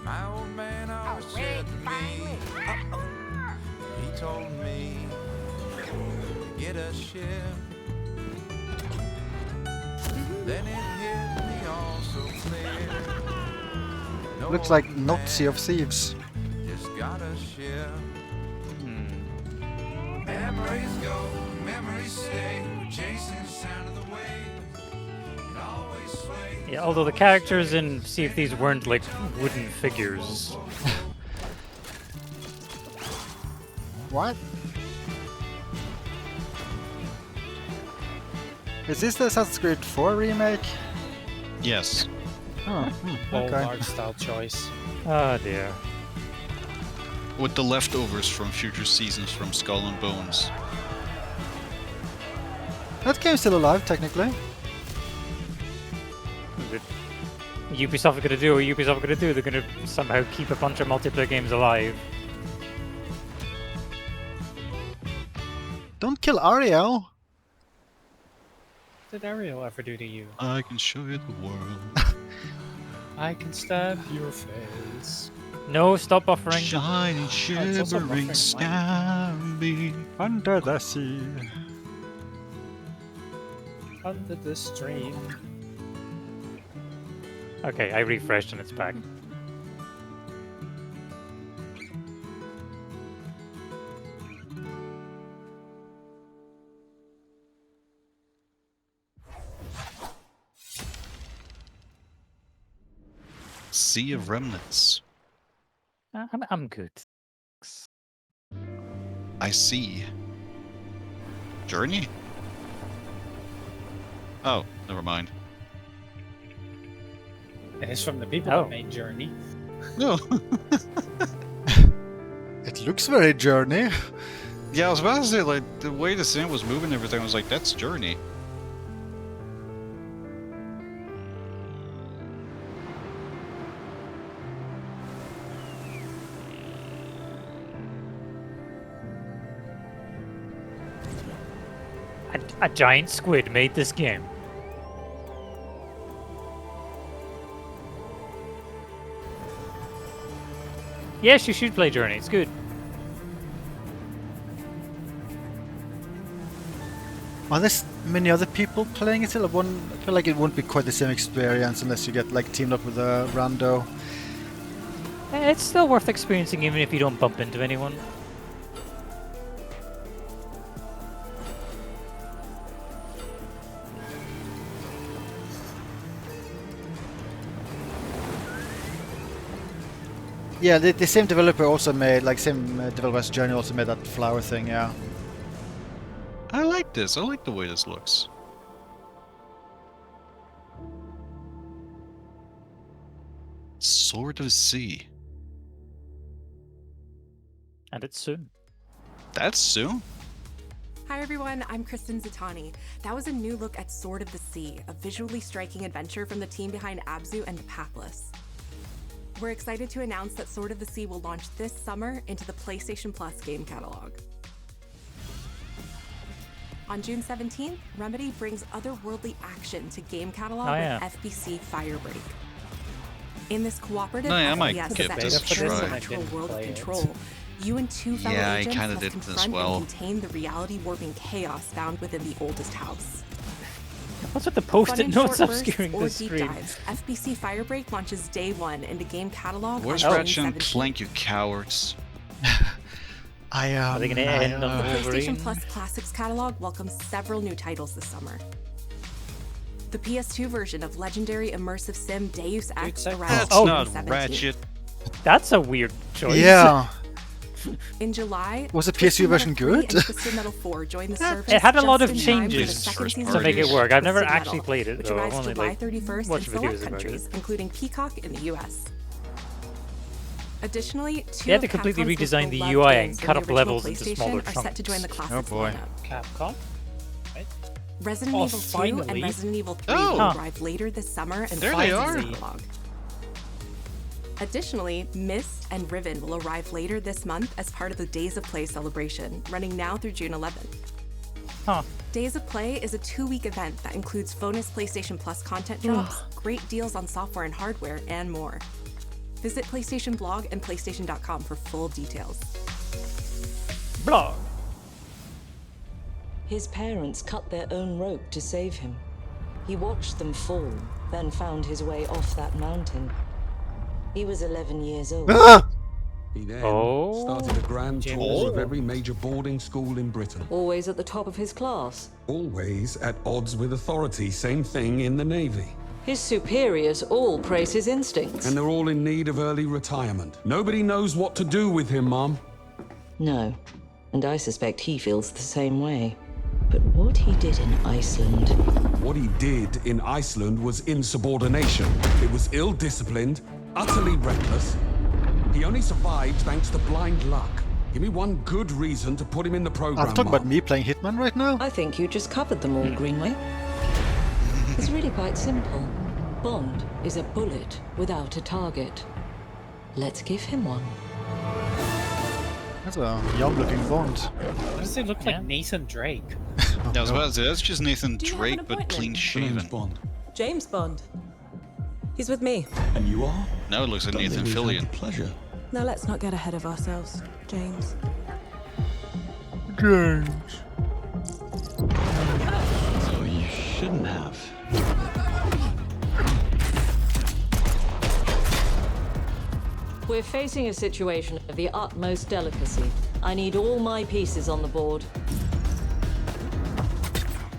H: My old man always said to me, he told me to get a ship. Then it hit me all so clear. No
B: Looks like
H: old
B: not
H: man
B: Sea of Thieves.
H: just got a ship. Memories go, memories stay. We're chasing the sound of the waves. It always sways.
C: Yeah, although the characters in Sea of Thieves weren't like wooden figures.
B: What? Is this the Assassin's Creed 4 remake?
A: Yes.
B: Oh, okay.
D: Art style choice.
C: Oh dear.
A: With the leftovers from future seasons from Skull and Bones.
B: That game's still alive, technically.
C: Ubisoft are gonna do what Ubisoft are gonna do. They're gonna somehow keep a bunch of multiplayer games alive.
B: Don't kill Ariel!
D: What did Ariel ever do to you?
A: I can show you the world.
D: I can stab your face.
C: No, stop buffering.
A: Shining, shivering, stabby.
B: Under the sea.
D: Under the stream.
C: Okay, I refreshed and it's back.
A: Sea of Remnants.
C: I'm good.
A: I see. Journey? Oh, never mind.
D: It's from the people
C: Oh.
D: that made Journey.
A: No.
B: It looks very Journey.
A: Yeah, I was about to say, like, the way the scene was moving and everything, I was like, that's Journey.
C: A giant squid made this game. Yes, you should play Journey. It's good.
B: Are there many other people playing it still? I feel like it won't be quite the same experience unless you get like teamed up with a rando.
C: It's still worth experiencing even if you don't bump into anyone.
B: Yeah, the same developer also made, like same developer's Journey also made that flower thing, yeah.
A: I like this. I like the way this looks. Sword of the Sea.
C: And it's soon.
A: That's soon?
I: Hi everyone, I'm Kristen Zatani. That was a new look at Sword of the Sea, a visually striking adventure from the team behind Abzu and The Pathless. We're excited to announce that Sword of the Sea will launch this summer into the PlayStation Plus game catalog. On June 17th, Remedy brings otherworldly action to game catalog with FBC Firebreak. In this cooperative
A: I might
I: FPS
A: give
I: set
A: this
I: in
A: a
I: the
A: try.
I: natural world of Control, you and two fellow
A: Yeah, I
I: agents
A: kinda
I: must
A: did this
I: confront
A: well.
I: and contain the reality-warping chaos found within the oldest house.
C: What's with the
I: Fun
C: post-it
I: and
C: notes
I: short bursts
C: obscuring
I: or
C: the
I: deep
C: screen?
I: dives, FBC Firebreak launches day one into game catalog
A: Where's
I: on
A: Ratchet
I: June
A: and
I: 17th.
A: Clank, you cowards?
C: Are they going to end on the
I: The
C: Wolverine?
I: PlayStation Plus Classics catalog welcomes several new titles this summer. The PS2 version of legendary immersive sim Deus Ex arrives
A: That's
I: in
A: not
I: 2017.
A: Ratchet.
C: That's a weird choice.
B: Yeah.
I: In July,
B: Was the
I: Twisted
B: PS2 version
I: Metal 3
B: good?
I: and Twisted Metal 4 joined the service
C: It had a lot
I: just
C: of
I: in time for the
C: changes
I: second season
C: to make it
I: of
C: work. I've never
I: Twisted
C: actually
I: Metal,
C: played it
I: which
C: though. I've
I: arrives
C: only
I: July
C: like
I: 31st in
C: watched
I: select
C: videos about
I: countries,
C: it.
I: including Peacock in the US. Additionally, two
C: They had to
I: of
C: completely
I: Capcom's most
C: redesign the
I: beloved
C: UI
I: games
C: and
I: from
C: cut
I: the
C: up
I: original
C: levels into
I: PlayStation
C: smaller
I: are set to join the
C: chunks.
I: classics
B: boy.
I: lineup.
C: Capcom?
I: Resident
C: Oh,
I: Evil 2
C: finally.
I: and Resident Evil 3
A: Oh.
I: will arrive later this summer and
A: There they
I: follow the
A: are.
I: catalog. Additionally, Myst and Riven will arrive later this month as part of the Days of Play celebration, running now through June 11th.
C: Huh.
I: Days of Play is a 2-week event that includes bonus PlayStation Plus content drops, great deals on software and hardware, and more. Visit PlayStation Blog and PlayStation.com for full details.
C: Blog.
N: His parents cut their own rope to save him. He watched them fall, then found his way off that mountain. He was 11 years old.
V: He then
C: Oh.
V: started a grand tour of every major boarding school in Britain.
N: Always at the top of his class.
V: Always at odds with authority. Same thing in the Navy.
N: His superiors all praise his instincts.
V: And they're all in need of early retirement. Nobody knows what to do with him, Mom.
N: No, and I suspect he feels the same way. But what he did in Iceland...
V: What he did in Iceland was insubordination. It was ill-disciplined, utterly reckless. He only survived thanks to blind luck. Give me one good reason to put him in the program.
B: I'm talking about me playing Hitman right now.
N: I think you just covered them all, Greenway. It's really quite simple. Bond is a bullet without a target. Let's give him one.
B: That's a young-looking Bond.
D: Why does he look like Nathan Drake?
A: I was about to say, that's just Nathan
N: Do you have
A: Drake,
N: an
A: but clean shaven.
V: Bond.
N: James Bond. He's with me.
V: And you are?
A: Now it looks like Nathan Fillion.
V: Pleasure.
N: Now let's not get ahead of ourselves, James.
B: James.
V: So you shouldn't have.
N: We're facing a situation of the utmost delicacy. I need all my pieces on the board.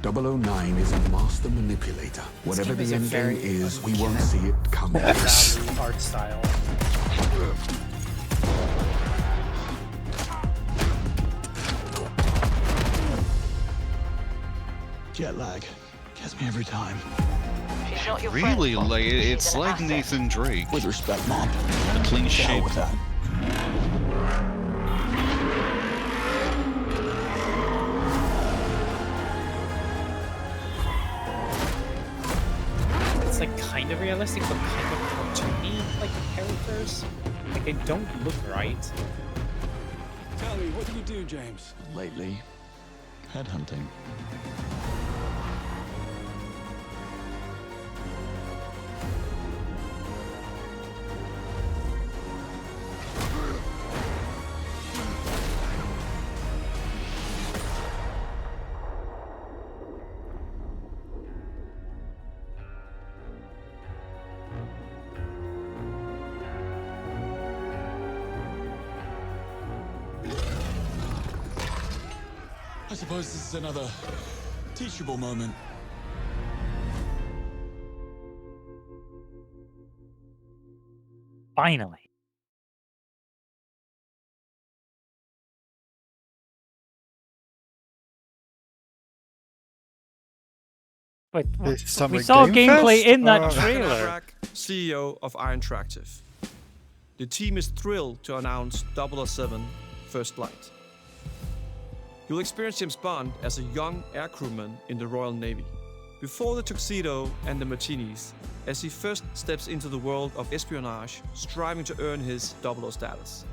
V: 009 is a master manipulator. Whatever
D: game is
V: the
D: a
V: end game
D: very
V: is, we won't see it coming.
D: Value art style.
V: Jet lag. Gets me every time.
A: Really, like it's like Nathan Drake.
V: With respect, Mom.
A: A clean shape.
V: With that.
D: It's like kind of realistic, but kind of cartoony, like the characters. Like they don't look right.
V: Tell me, what do you do, James? Lately, headhunting. I suppose this is another teachable moment.
C: Finally. Wait,
B: Summer
C: we saw
B: Game
C: gameplay
B: Fest?
C: in that
B: Oh.
C: trailer.
P: Crack, CEO of Interactive. The team is thrilled to announce 007 First Light. You'll experience James Bond as a young air crewman in the Royal Navy. Before the tuxedo and the martinis, as he first steps into the world of espionage, striving to earn his 00 status.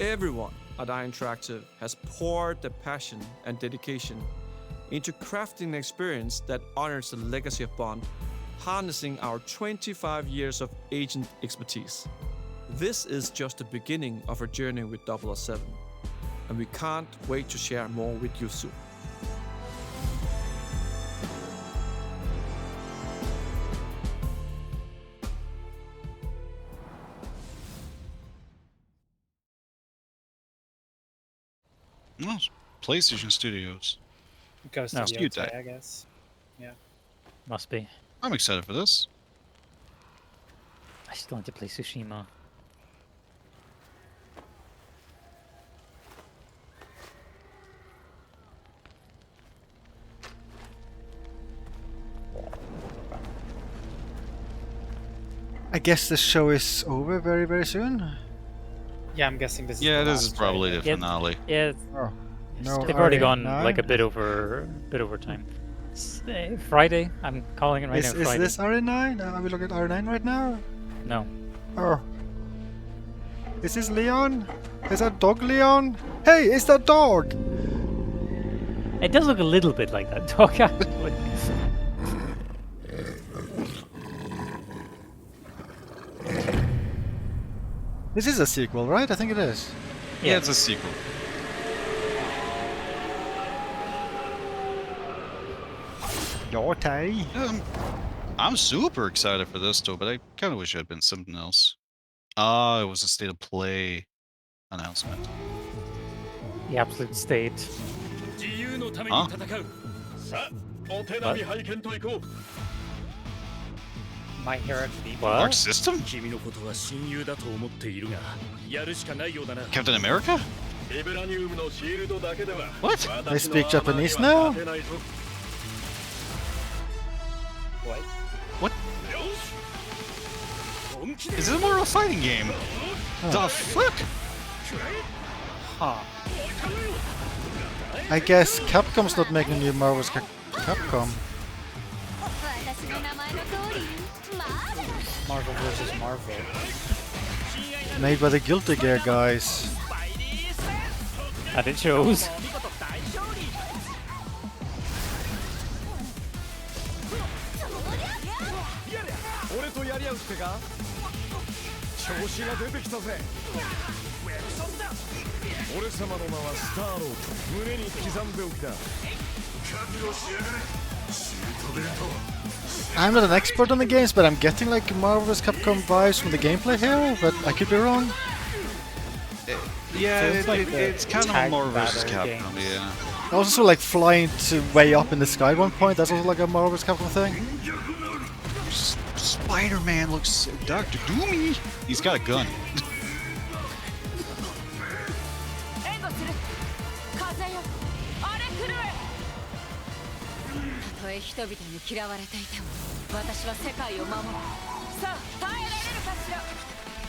P: Everyone at Interactive has poured their passion and dedication into crafting an experience that honors the legacy of Bond, harnessing our 25 years of agent expertise. This is just the beginning of our journey with 007, and we can't wait to share more with you soon.
A: No, PlayStation Studios.
D: Goes to Jtegh, I guess. Yeah.
C: Must be.
A: I'm excited for this.
C: I still want to play Tsushima.
B: I guess the show is over very, very soon.
D: Yeah, I'm guessing this.
A: Yeah,
D: is the
A: this is
D: last
A: probably
D: trailer.
A: the finale.
C: Yeah.
B: Oh. No,
C: They've already gone
B: RE9?
C: like a bit over time. Friday. I'm calling it right now.
B: Is
C: Friday.
B: this RE9? Are we looking at RE9 right now?
C: No.
B: Oh. Is this Leon? Is that dog Leon? Hey, it's that dog!
C: It does look a little bit like that dog, actually.
B: This is a sequel, right? I think it is.
A: Yeah, it's a sequel.
B: Jtegh.
A: I'm super excited for this though, but I kind of wish it had been something else. Ah, it was a state of play announcement.
C: The absolute state.
A: Huh?
D: My Hero Academia.
A: Arc System? Captain America? What?
B: They speak Japanese now?
D: What?
A: What? Is this more of a fighting game? The fuck?
D: Huh.
B: I guess Capcom's not making a new Marvel's Capcom.
D: Marvel versus Marvel.
B: Made by the Guilty Gear guys.
C: And it shows.
B: I'm not an expert on the games, but I'm getting like Marvel vs. Capcom vibes from the gameplay here, but I could be wrong.
A: Yeah, it's kind of a
C: tag
A: Marvel vs.
C: battle
A: Capcom,
C: games.
A: yeah.
B: I also saw like flying to way up in the sky at one point. That's also like a Marvel vs. Capcom thing.
A: Spider-Man looks Dr. Doomy. He's got a gun.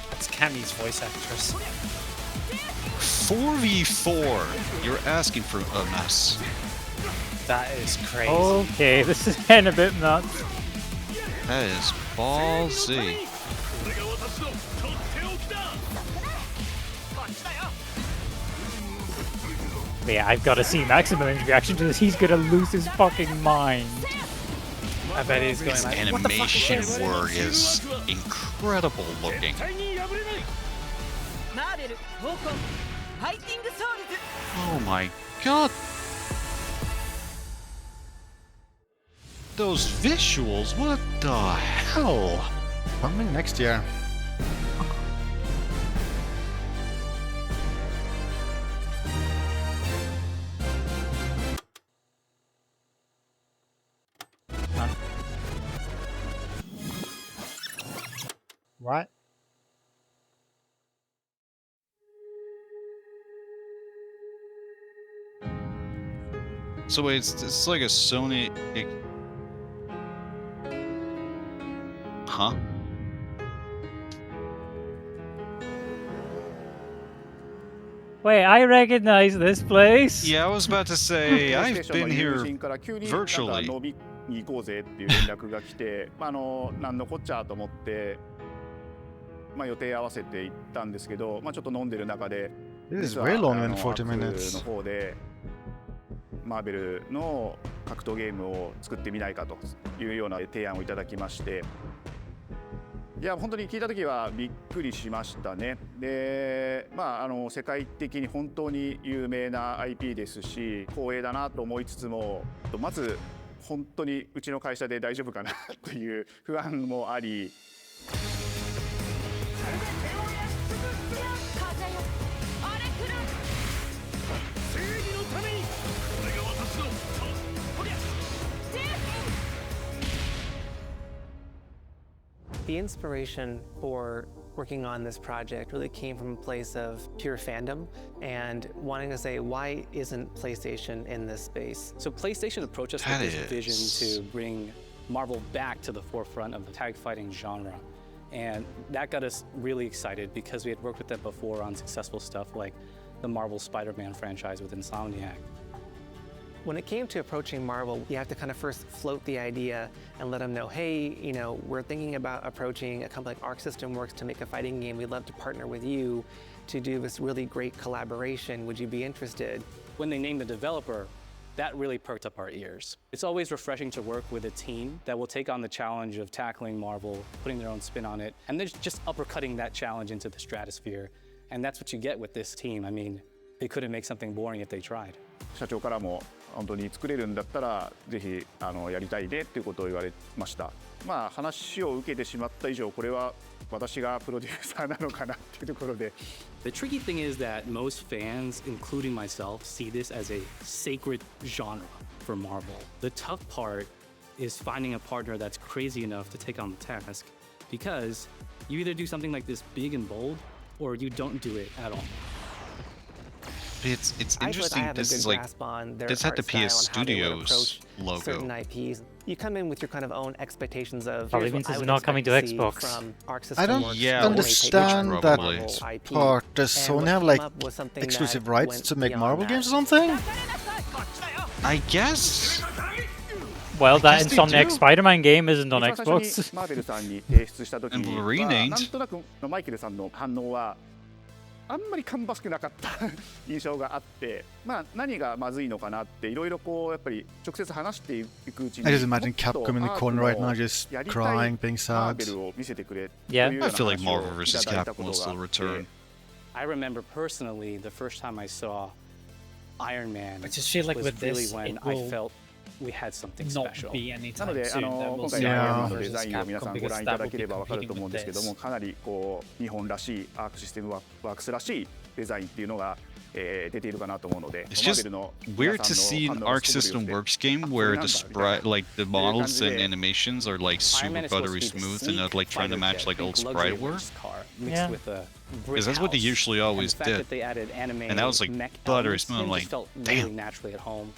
D: That's Cammy's voice actress.
A: 4v4. You're asking for a mess.
D: That is crazy.
C: Okay, this is getting a bit nuts.
A: That is ballsy.
C: But yeah, I've got to see Maximilian's reaction to this. He's gonna lose his fucking mind.
D: I bet he's going
A: This
D: like,
A: animation
D: what the fuck is this?
A: work is incredible looking. Oh my god. Those visuals, what the hell?
B: Coming next year. What?
A: So wait, it's like a Sony... Huh?
C: Wait, I recognize this place.
A: Yeah, I was about to say, I've been here
O: virtually. に行こうぜっていう連絡が来て、なんのこっちゃと思って、予定合わせて行ったんですけど、ちょっと飲んでる中で、
B: 実はアークの
O: 方でマーベルの格闘ゲームを作ってみないかというような提案をいただきまして、いや本当に聞いた時はびっくりしましたね。で、世界的に本当に有名な IP ですし、光栄だなと思いつつも、まず本当にうちの会社で大丈夫かなという不安もあり。
Q: The inspiration for working on this project really came from a place of pure fandom and wanting to say, why isn't PlayStation in this space?
R: So PlayStation approached us with this vision to bring Marvel back to the forefront of the tag fighting genre. And that got us really excited because we had worked with them before on successful stuff like the Marvel Spider-Man franchise with Insomniac.
Q: When it came to approaching Marvel, you have to kind of first float the idea and let them know, hey, you know, we're thinking about approaching a company like Arc System Works to make a fighting game. We'd love to partner with you to do this really great collaboration. Would you be interested?
R: When they named the developer, that really perked up our ears. It's always refreshing to work with a team that will take on the challenge of tackling Marvel, putting their own spin on it, and they're just uppercutting that challenge into the stratosphere. And that's what you get with this team. I mean, they couldn't make something boring if they tried.
O: 社長からも本当に作れるんだったらぜひやりたいねっていうことを言われました。まあ話を受けてしまった以上これは私がプロデューサーなのかなっていうところで。
R: The tricky thing is that most fans, including myself, see this as a sacred genre for Marvel. The tough part is finding a partner that's crazy enough to take on the task, because you either do something like this big and bold, or you don't do it at all.
A: It's interesting. This is like this had the PS Studios logo.
Q: Certain IPs. You come in with your kind of own expectations of.
C: Probably means it's not coming to Xbox.
B: I don't understand that part. Does Sony have like exclusive rights to make Marvel games or something?
A: I guess.
C: Well, that Insomniac Spider-Man game isn't on Xbox.
O: マーベルさんに提出した時に
A: renamed.
O: なんとなくマイケルさんの反応はあんまり芳しくなかった印象があって、まあ何がまずいのかなっていろいろこうやっぱり直接話していくうちに
B: I just imagine Capcom in the corner right now just crying, being sad.
A: Yeah, I feel like Marvel vs. Capcom will still return.
R: I remember personally the first time I saw Iron Man.
S: I just feel like
R: was
S: with
R: really
S: this,
R: when
S: it
R: I
S: will
R: felt we had something
S: not
R: special.
S: be anytime
O: なので
S: soon. There
O: 今
S: will
O: 回
S: be
O: の
S: Marvel
O: のデ
S: vs.
O: ザインを皆さん
S: Capcom
O: ご覧
S: because
O: い
S: that
O: ただ
S: will
O: け
S: be
O: れば分かると
S: competing
O: 思うんですけど
S: with
O: も
S: this.
O: かなりこう日本らしいアークシステムワークスらしいデザインっていうのが出ているかなと思うので
A: It's just weird to see an Arc System Works game where the sprite, like the models and animations are like super buttery smooth and not like trying to match like old sprite work.
R: Yeah.
A: Because that's what they usually always did. And that was like buttery smooth. I'm like, damn.
R: Naturally at home.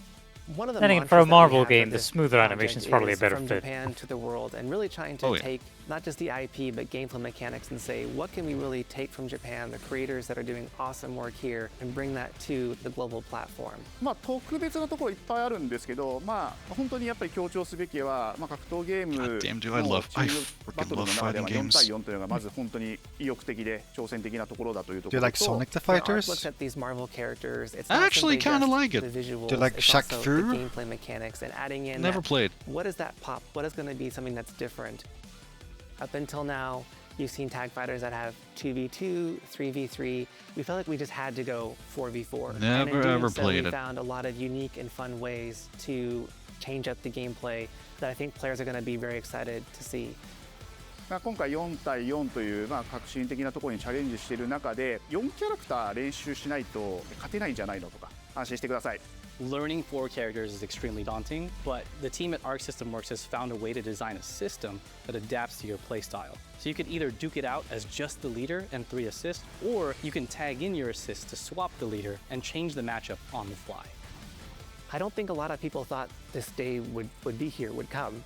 Q: One of the
C: Then again, for a
Q: mantras that we
C: Marvel
Q: have for
C: game, the
Q: this
C: smoother animation is
Q: project
C: probably a better
Q: from
C: fit.
Q: Japan to the world, and really trying to
A: Oh, yeah.
Q: take not just the IP but gameplay mechanics and say, what can we really take from Japan, the creators that are doing awesome work here, and bring that to the global platform.
O: まあ特別なところいっぱいあるんですけど、まあ本当にやっぱり強調すべきは、まあ格闘ゲームのチームバトルの中では4対4というのがまず本当に意欲的で挑戦的なところだというところと。
B: Do you like Sonic the Fighters?
Q: Looks at these Marvel characters. It's
A: I
Q: not
A: actually
Q: simply
A: kinda
Q: just
A: like it.
Q: the visuals,
B: Do you like
Q: it's
B: Shaq
Q: also
B: Fu?
Q: the gameplay mechanics and adding in
A: Never
Q: that,
A: played.
Q: what is that pop? What is going to be something that's different? Up until now, you've seen tag fighters that have 2v2, 3v3. We felt like we just had to go 4v4. And in
A: Never
Q: doing
A: ever
Q: so,
A: played
Q: we
A: it.
Q: found a lot of unique and fun ways to change up the gameplay that I think players are going to be very excited to see.
O: まあ今回4対4というまあ革新的なところにチャレンジしている中で4キャラクター練習しないと勝てないんじゃないのとか安心してください。
R: Learning 4 characters is extremely daunting, but the team at Arc System Works has found a way to design a system that adapts to your playstyle. So you could either duke it out as just the leader and 3 assists, or you can tag in your assists to swap the leader and change the matchup on the fly.
Q: I don't think a lot of people thought this day would be here, would come.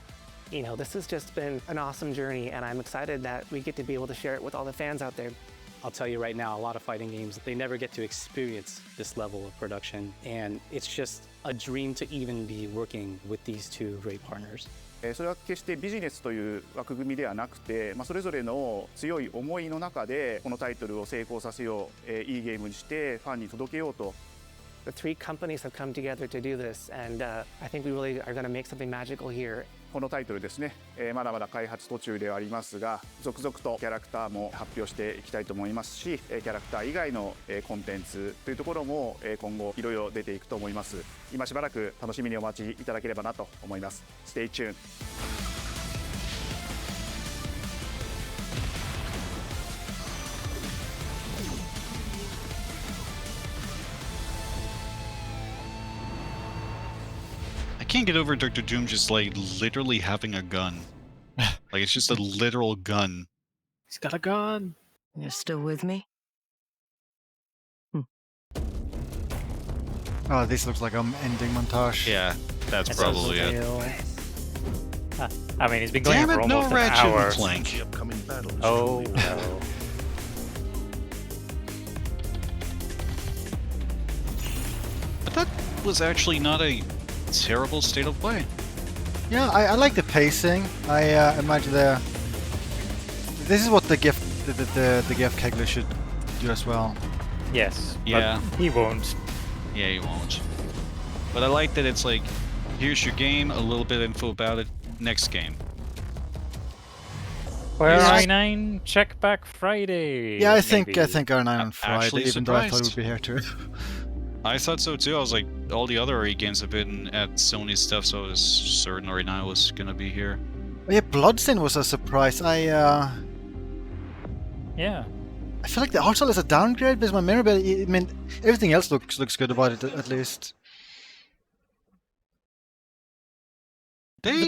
Q: You know, this has just been an awesome journey, and I'm excited that we get to be able to share it with all the fans out there.
R: I'll tell you right now, a lot of fighting games, they never get to experience this level of production, and it's just a dream to even be working with these two great partners.
O: それは決してビジネスという枠組みではなくて、まあ、それぞれの強い思いの中でこのタイトルを成功させよう、いいゲームにしてファンに届けようと。
Q: The 3 companies have come together to do this, and I think we really are going to make something magical here.
O: このタイトルですね、まだまだ開発途中ではありますが、続々とキャラクターも発表していきたいと思いますし、キャラクター以外のコンテンツというところも今後いろいろ出ていくと思います。今しばらく楽しみにお待ちいただければなと思います。Stay tuned.
A: I can't get over Dr. Doom just like literally having a gun. Like it's just a literal gun.
D: He's got a gun.
G: You're still with me?
B: Oh, this looks like an ending montage.
A: Yeah, that's probably it.
C: I mean, he's been going for almost an
A: Ratchet
C: hour.
A: and Clank.
C: Oh no.
A: But that was actually not a terrible state of play.
B: Yeah, I like the pacing. I imagine this is what the gift the gift Kegler should do as well.
C: Yes.
A: Yeah.
C: But he won't.
A: Yeah, he won't. But I like that it's like, here's your game, a little bit of info about it, next game.
C: Where
B: Yeah.
C: I9 check back Friday.
B: Yeah, I think
C: maybe.
B: R9 on Friday,
A: Actually
B: even though I thought it
A: surprised.
B: would be here too.
A: I thought so too. I was like, all the other RE games have been at Sony stuff, so I was certain RE9 was gonna be here.
B: Yeah, Bloodstained was a surprise.
C: Yeah.
B: I feel like the art style is a downgrade because my memory, but I mean everything else looks good about it at least.
C: The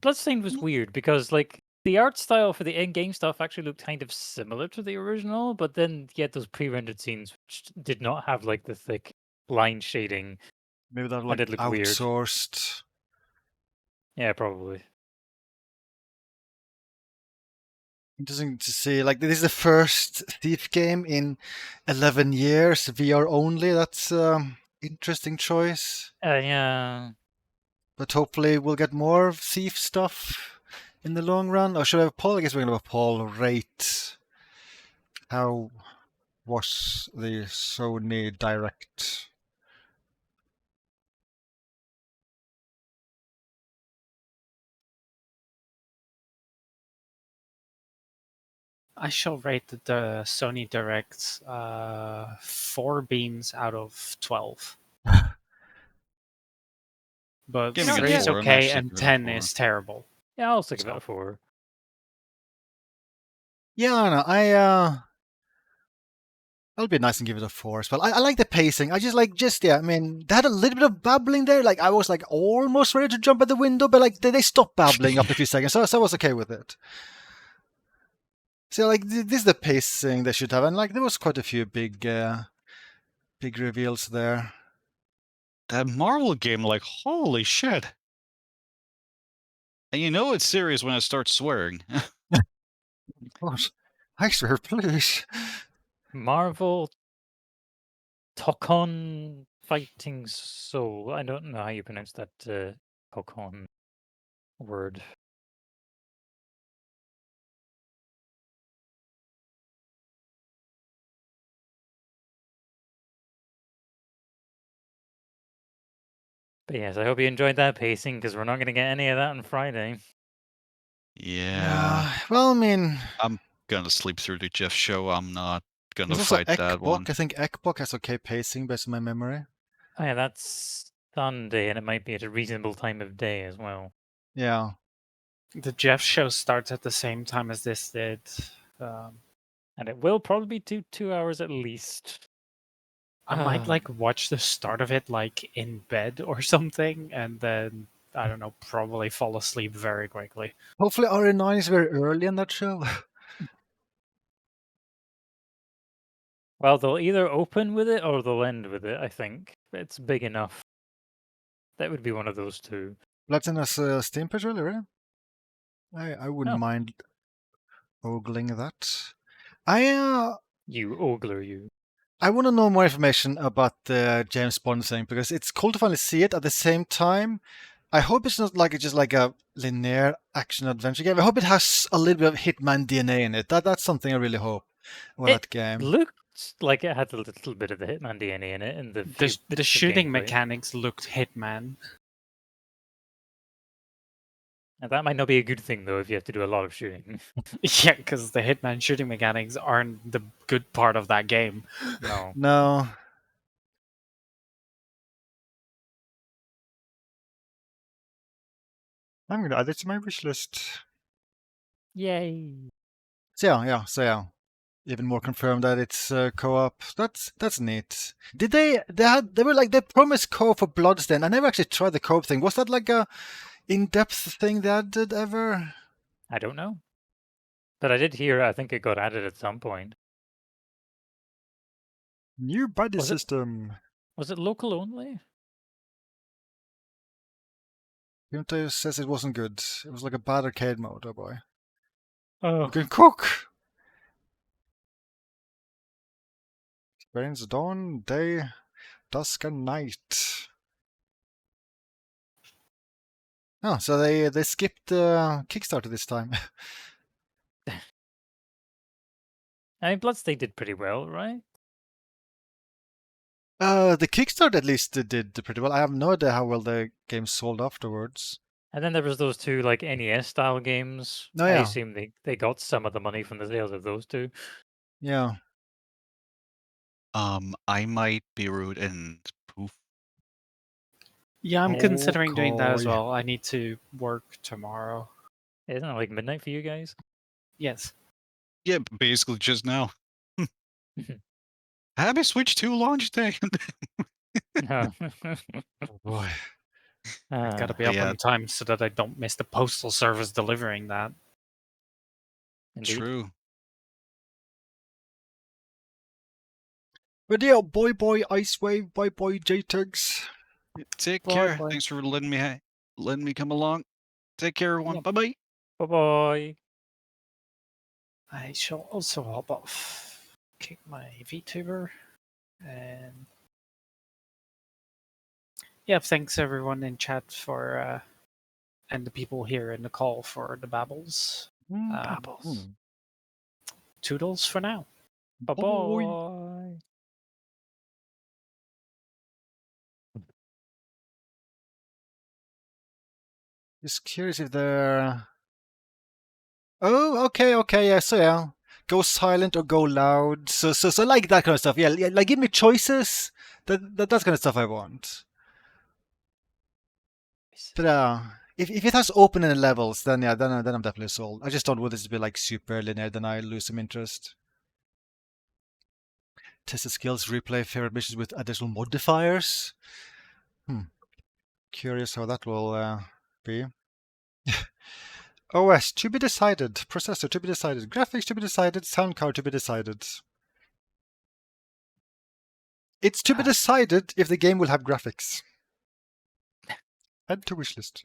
C: Bloodstained was weird because like the art style for the in-game stuff actually looked kind of similar to the original, but then you had those pre-rendered scenes which did not have like the thick line shading.
B: Maybe that
C: and
B: like
C: it looked weird.
B: outsourced.
C: Yeah, probably.
B: Interesting to see. Like this is the first Thief game in 11 years, VR only. That's interesting choice.
C: Yeah.
B: But hopefully we'll get more Thief stuff in the long run. Or should I have Paul? I guess we're gonna have Paul rate. How was the Sony Direct?
D: I shall rate the Sony Direct 4 beans out of 12. But
A: Give me a
D: 3 is
A: 4. I'm
D: okay
A: actually
D: and
A: giving it a
D: 10
A: 4.
D: is terrible.
C: Yeah, I'll stick about 4.
B: Yeah, I know. That'll be nice and give it a 4 as well. I like the pacing. I just I mean, they had a little bit of babbling there. Like I was like almost ready to jump at the window, but like they stopped babbling after a few seconds, so I was okay with it. So like this is the pacing they should have, and like there was quite a few big reveals there.
A: That Marvel game, like, holy shit. And you know it's serious when I start swearing.
B: God, I swear, please.
C: Marvel Tokon Fighting Soul. I don't know how you pronounce that Tokon word. But yes, I hope you enjoyed that pacing because we're not going to get any of that on Friday.
A: Yeah.
B: Well, I mean,
A: I'm gonna sleep through the Jeff show. I'm not gonna
B: there's also
A: fight that one.
B: Ekbok. I think Ekbok has okay pacing based on my memory.
C: Oh yeah, that's Sunday, and it might be at a reasonable time of day as well.
B: Yeah.
D: The Jeff show starts at the same time as this did.
C: And it will probably be 2 hours at least.
D: I might like watch the start of it like in bed or something, and then I don't know, probably fall asleep very quickly.
B: Hopefully RE9 is very early in that show.
C: Well, they'll either open with it or they'll end with it, I think. It's big enough. That would be one of those two.
B: Bloodstained has a Steam page, really, right? I wouldn't mind ogling that.
C: You ogler, you.
B: I want to know more information about the James Bond thing because it's cool to finally see it. At the same time, I hope it's not like just like a linear action adventure game. I hope it has a little bit of Hitman DNA in it. That's something I really hope with that game.
C: Looked like it had a little bit of the Hitman DNA in it. And
D: The shooting mechanics looked Hitman.
C: And that might not be a good thing though if you have to do a lot of shooting.
D: Yeah, because the Hitman shooting mechanics aren't the good part of that game.
C: No.
B: No. I'm gonna add it to my wish list.
C: Yay.
B: So yeah. Even more confirmed that it's co-op. That's neat. Did they promised co-op for Bloodstained. I never actually tried the co-op thing. Was that like a in-depth thing they did ever?
C: I don't know. But I did hear, I think it got added at some point.
B: New body
C: Was it-
B: system.
C: Was it local only?
B: Jtegh says it wasn't good. It was like a bad arcade mode, oh boy.
C: Oh.
B: You can cook! Experience dawn, day, dusk and night. Oh, so they skipped Kickstarter this time.
C: I mean, Bloodstained did pretty well, right?
B: The Kickstarter at least did pretty well. I have no idea how well the game sold afterwards.
C: And then there was those two like NES style games.
B: Oh,
C: I
B: yeah.
C: assume they got some of the money from the sales of those two.
B: Yeah.
A: I might be rude and poof.
D: Yeah, I'm considering doing that as
B: Okay.
D: well. I need to work tomorrow.
C: Isn't it like midnight for you guys?
D: Yes.
A: Yeah, basically just now. Happy Switch 2 launch day.
C: No.
B: Oh boy.
D: I gotta be
A: But
D: up
A: yeah.
D: on time so that I don't miss the postal service delivering that.
C: Indeed.
A: True.
B: But yeah, boy Icewave, boy Jteghs.
A: Take
D: Bye,
A: care.
D: bye.
A: Thanks for letting me come along. Take care, everyone.
D: Yep.
A: Bye bye.
C: Bye bye.
D: I shall also hop off, kick my VTuber, and yeah, thanks everyone in chat for and the people here in the call for the babbles.
C: Babbles.
D: Toodles for now.
C: Bye bye.
B: Just curious if they're... Oh, okay, yeah, so yeah. Go silent or go loud. So like that kind of stuff. Yeah, like give me choices. That's kind of stuff I want. But if it has open in the levels, then yeah, then I'm definitely sold. I just don't want this to be like super linear, then I lose some interest. Test the skills, replay favorite missions with additional modifiers. Curious how that will be. OS to be decided, processor to be decided, graphics to be decided, sound card to be decided. It's to be decided if the game will have graphics. Add to wishlist.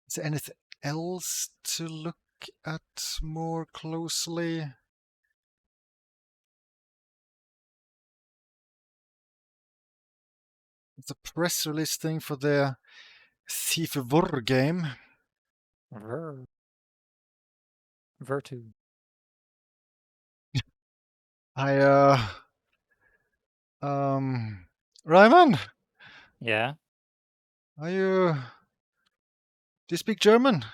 B: Is there anything else to look at more closely? It's a press release thing for the Thief Vor game.
C: Virtu.
B: Ryman,
C: Yeah.
B: do you speak German?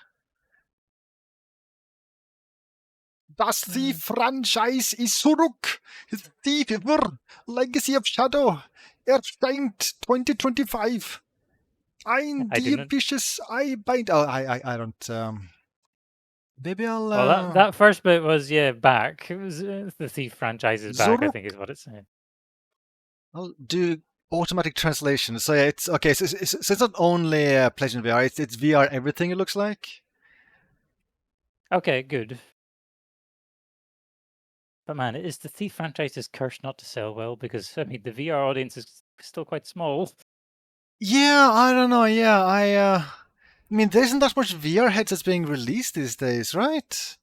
B: Das Thief franchise is zurück. Thief Vor, Legacy of Shadow, erscheint 2025. Ein
C: I
B: die
C: didn't-
B: vicious eye bind. Oh, I don't. Maybe I'll.
C: Well, that first bit was back. It was the Thief franchise is back. I think is what it's saying.
B: I'll do automatic translation. So yeah, it's okay. So it's not only PlayStation VR. It's VR everything. It looks like.
C: Okay, good. But man, is the Thief franchise cursed not to sell well? Because I mean, the VR audience is still quite small.
B: Yeah, I don't know. Yeah, I mean, there isn't that much VR headsets being released these days, right?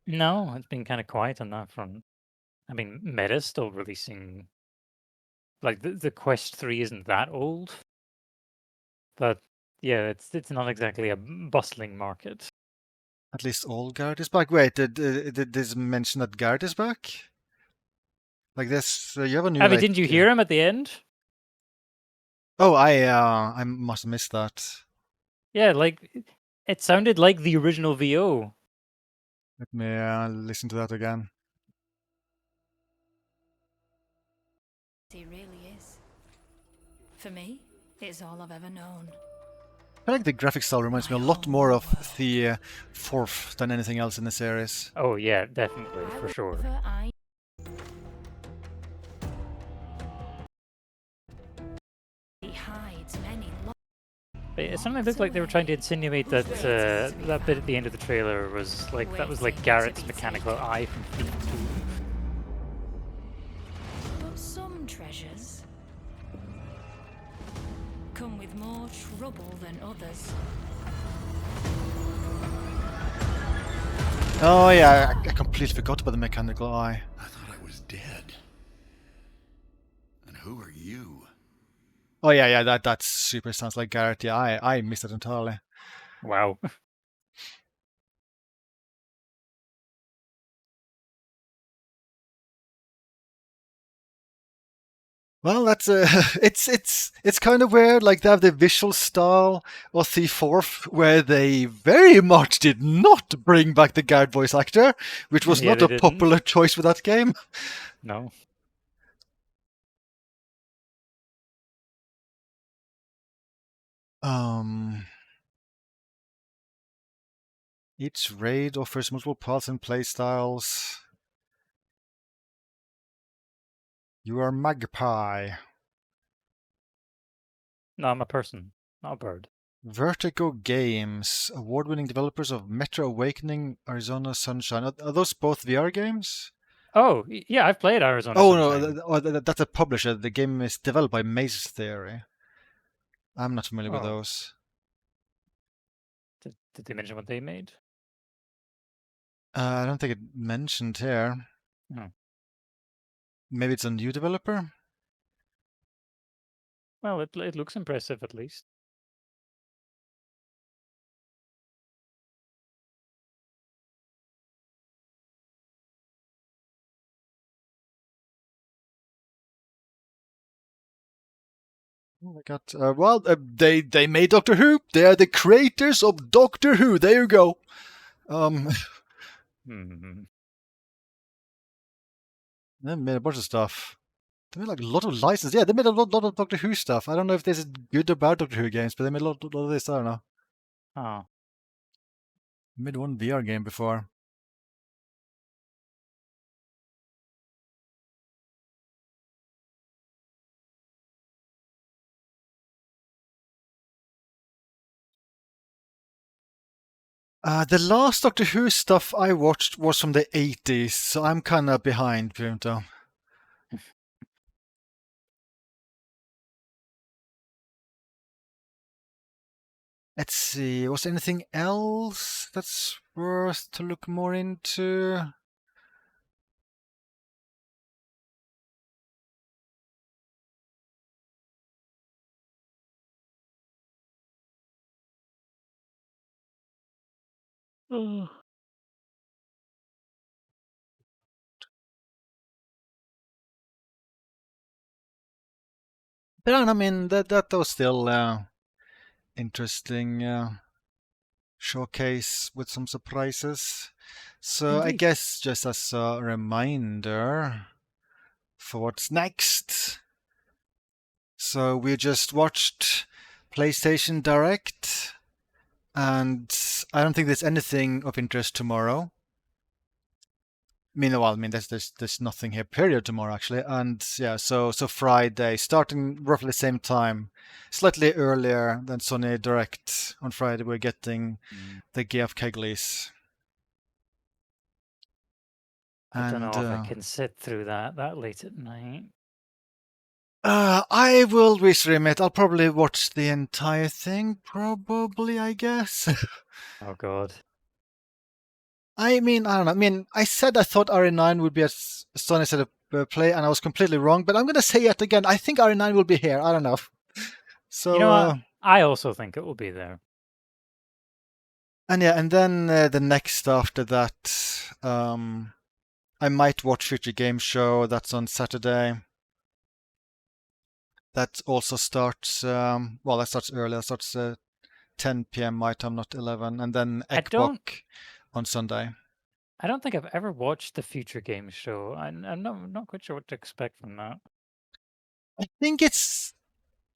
C: No, it's been kind of quiet on that front. I mean, Meta's still releasing. Like the Quest 3 isn't that old, but yeah, it's not exactly a bustling market.
B: At least all Garrett is back. Wait, did this mention that Garrett is back? Like this, you have a new.
C: I mean, didn't you hear him at the end?
B: Oh, I must have missed that.
C: Yeah, like it sounded like the original VO.
B: Let me listen to that again.
K: He really is. For me, it's all I've ever known.
B: I feel like the graphic style reminds me a lot more of the fourth than anything else in the series.
C: Oh yeah, definitely, for sure. It suddenly looked like they were trying to insinuate that that bit at the end of the trailer was like Garrett's mechanical eye from Thief 2.
K: But some treasures come with more trouble than others.
B: Oh yeah, I completely forgot about the mechanical eye.
L: I thought I was dead. And who are you?
B: Oh yeah, that super sounds like Garrett. Yeah, I missed it entirely.
C: Wow.
B: Well, that's it's kind of weird. Like they have the visual style of Thief 4, where they very much did not bring back the Garrett voice actor, which was not a popular choice for that game.
C: No.
B: Each raid offers multiple paths and playstyles. You are Magpie.
C: No, I'm a person, not a bird.
B: Vertigo Games, award-winning developers of Metro Awakening, Arizona Sunshine. Are those both VR games?
C: Oh, yeah, I've played Arizona Sunshine.
B: No, that's a publisher. The game is developed by Maze Theory. I'm not familiar with
C: Oh.
B: those.
C: Did they mention what they made?
B: I don't think it mentioned here.
C: No.
B: Maybe it's a new developer?
C: Well, it looks impressive at least.
B: Oh my god. They made Doctor Who. They are the creators of Doctor Who. There you go. They made a bunch of stuff. They made like a lot of licenses. Yeah, they made a lot of Doctor Who stuff. I don't know if this is good or bad Doctor Who games, but they made a lot of this. I don't know.
C: Oh.
B: They made one VR game before. The last Doctor Who stuff I watched was from the 80s, so I'm kind of behind, Pinto. Let's see, was there anything else that's worth to look more into? But I mean, that was still interesting showcase with some surprises. So I
C: Indeed.
B: guess just as a reminder for what's next. So we just watched PlayStation Direct, and I don't think there's anything of interest tomorrow. There's nothing here period tomorrow actually, and yeah, so Friday starting roughly the same time, slightly earlier than Sony Direct on Friday. We're getting the GF Keglies.
C: I don't know if I can sit through that late at night.
B: I will restream it. I'll probably watch the entire thing, probably, I guess.
C: Oh god.
B: I don't know. I said I thought RE9 would be at Sony State of Play, and I was completely wrong. But I'm going to say it again. I think RE9 will be here. I don't know. So,
C: you know what? I also think it will be there.
B: And then the next after that, I might watch Future Game Show. That's on Saturday. That also starts. That starts early. That starts 10 p.m. my time, not 11. And then Ekbok on Sunday.
C: I don't think I've ever watched the Future Game Show. I'm not quite sure what to expect from that.
B: I think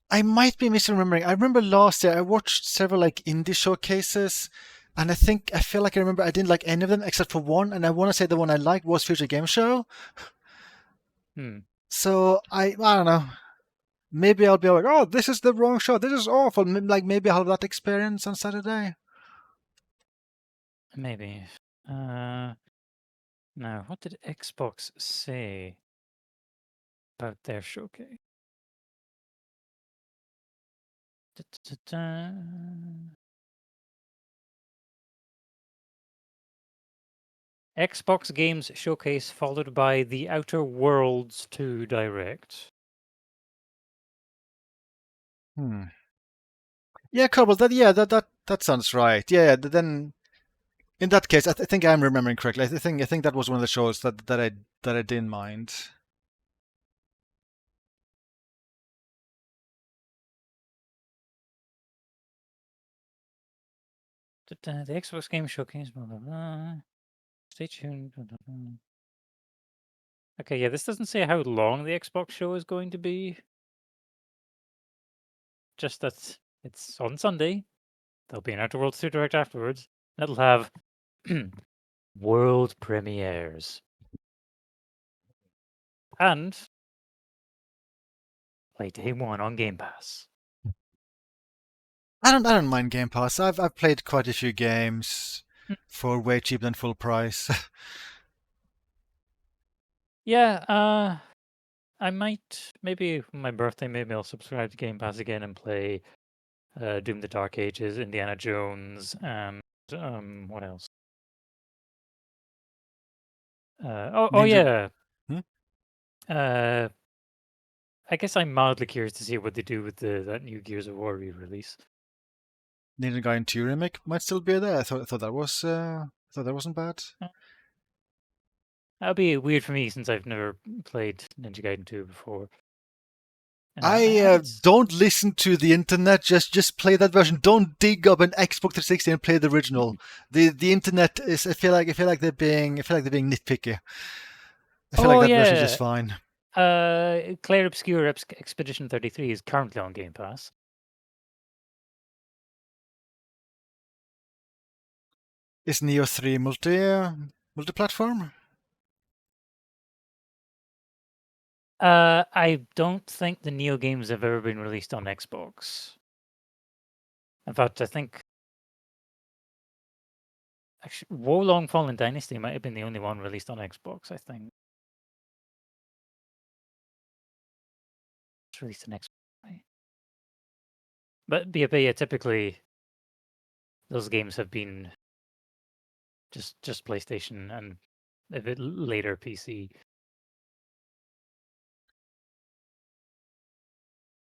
B: I might be misremembering. I remember last year I watched several indie showcases, and I feel like I remember I didn't like any of them except for one, and I want to say the one I liked was Future Game Show. So I don't know. maybe I'll be like, oh, this is the wrong shot. This is awful. Like maybe I'll have that experience on Saturday.
C: Maybe. Now, what did Xbox say about their showcase? Da-da-da-da. Xbox Games Showcase followed by the Outer Worlds 2 Direct.
B: Yeah, Kerbal. That sounds right. Yeah. Then in that case, I think I'm remembering correctly. I think that was one of the shows that I didn't mind.
C: The Xbox Game Showcase. Blah, blah, blah. Stay tuned. Blah, blah, blah. Okay, yeah, this doesn't say how long the Xbox show is going to be. Just that it's on Sunday. There'll be an Outer Worlds 2 Direct afterwards. That'll have world premieres. And play day one on Game Pass.
B: I don't mind Game Pass. I've played quite a few games for way cheaper than full price.
C: Yeah, I might, maybe for my birthday, maybe I'll subscribe to Game Pass again and play Doom the Dark Ages, Indiana Jones, and what else? Oh yeah. I guess I'm mildly curious to see what they do with that new Gears of War re-release.
B: Ninja Gaiden 2 remake might still be there. I thought that wasn't bad.
C: That'll be weird for me since I've never played Ninja Gaiden 2 before.
B: I don't listen to the internet. Just play that version. Don't dig up an Xbox 360 and play the original. The internet is. I feel like they're being nitpicky. I feel like that version is just fine.
C: Clair Obscur Expedition 33 is currently on Game Pass.
B: Is Neo 3 multi-platform?
C: I don't think the Neo games have ever been released on Xbox. In fact, I think actually Wolong Fallen Dynasty might have been the only one released on Xbox, I think. It's released on Xbox, right? But yeah, typically those games have been just PlayStation and a bit later PC.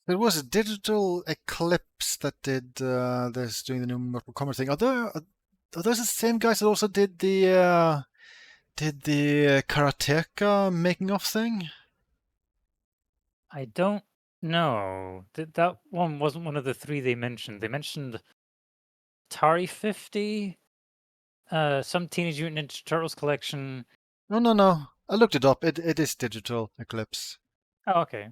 B: There was a Digital Eclipse that did this doing the new Mortal Kombat thing. Are those the same guys that also did the Karateka making of thing?
C: I don't know. That one wasn't one of the three they mentioned. They mentioned Atari 50, some Teenage Mutant Ninja Turtles collection.
B: No. I looked it up. It is Digital Eclipse.
C: Oh, okay.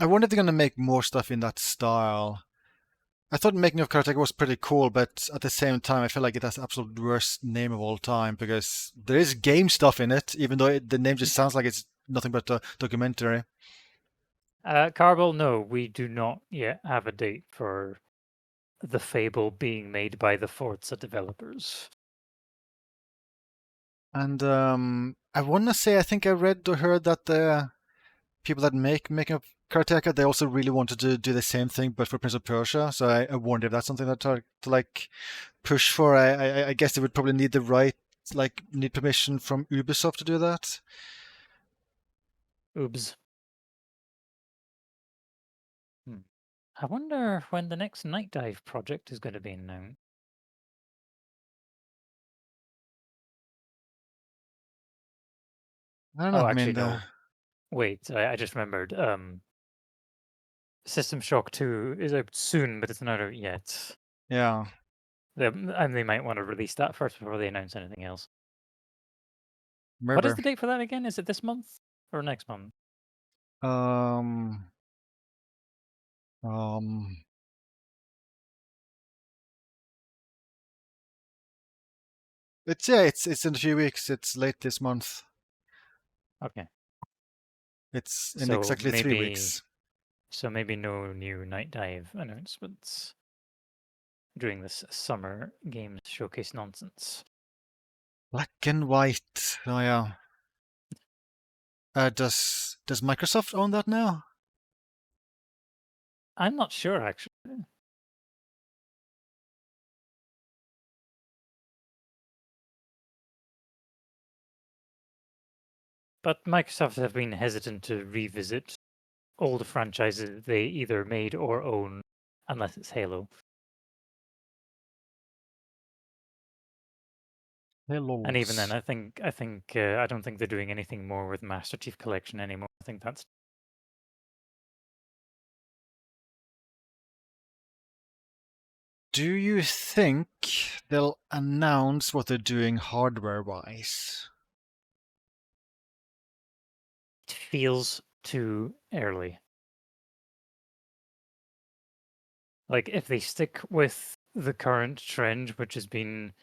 B: I wonder if they're gonna make more stuff in that style. I thought making of Karateka was pretty cool, but at the same time, I feel like it has the absolute worst name of all time because there is game stuff in it, even though the name just sounds like it's nothing but a documentary.
C: Carbol, no, we do not yet have a date for the Fable being made by the Forza developers.
B: And I want to say, I think I read or heard that the people that making up Karateka, they also really wanted to do the same thing, but for Prince of Persia. So I wonder if that's something that to like push for. I guess they would probably need the right, like, need permission from Ubisoft to do that.
C: Oops. I wonder when the next Night Dive project is going to be announced.
B: I don't know.
C: Actually, no. Wait, I just remembered. System Shock 2 is out soon, but it's not out yet.
B: Yeah.
C: And they might want to release that first before they announce anything else.
B: Maybe.
C: What is the date for that again? Is it this month or next month?
B: It's in a few weeks. It's late this month.
C: Okay.
B: It's in exactly 3 weeks.
C: So maybe no new Night Dive announcements during this summer games showcase nonsense.
B: Black and white. Oh yeah. Does Microsoft own that now?
C: I'm not sure actually. But Microsoft have been hesitant to revisit old franchises they either made or own, unless it's Halo. And even then, I don't think they're doing anything more with Master Chief Collection anymore. I think that's.
B: Do you think they'll announce what they're doing hardware-wise?
C: It feels too early. Like, if they stick with the current trend, which has been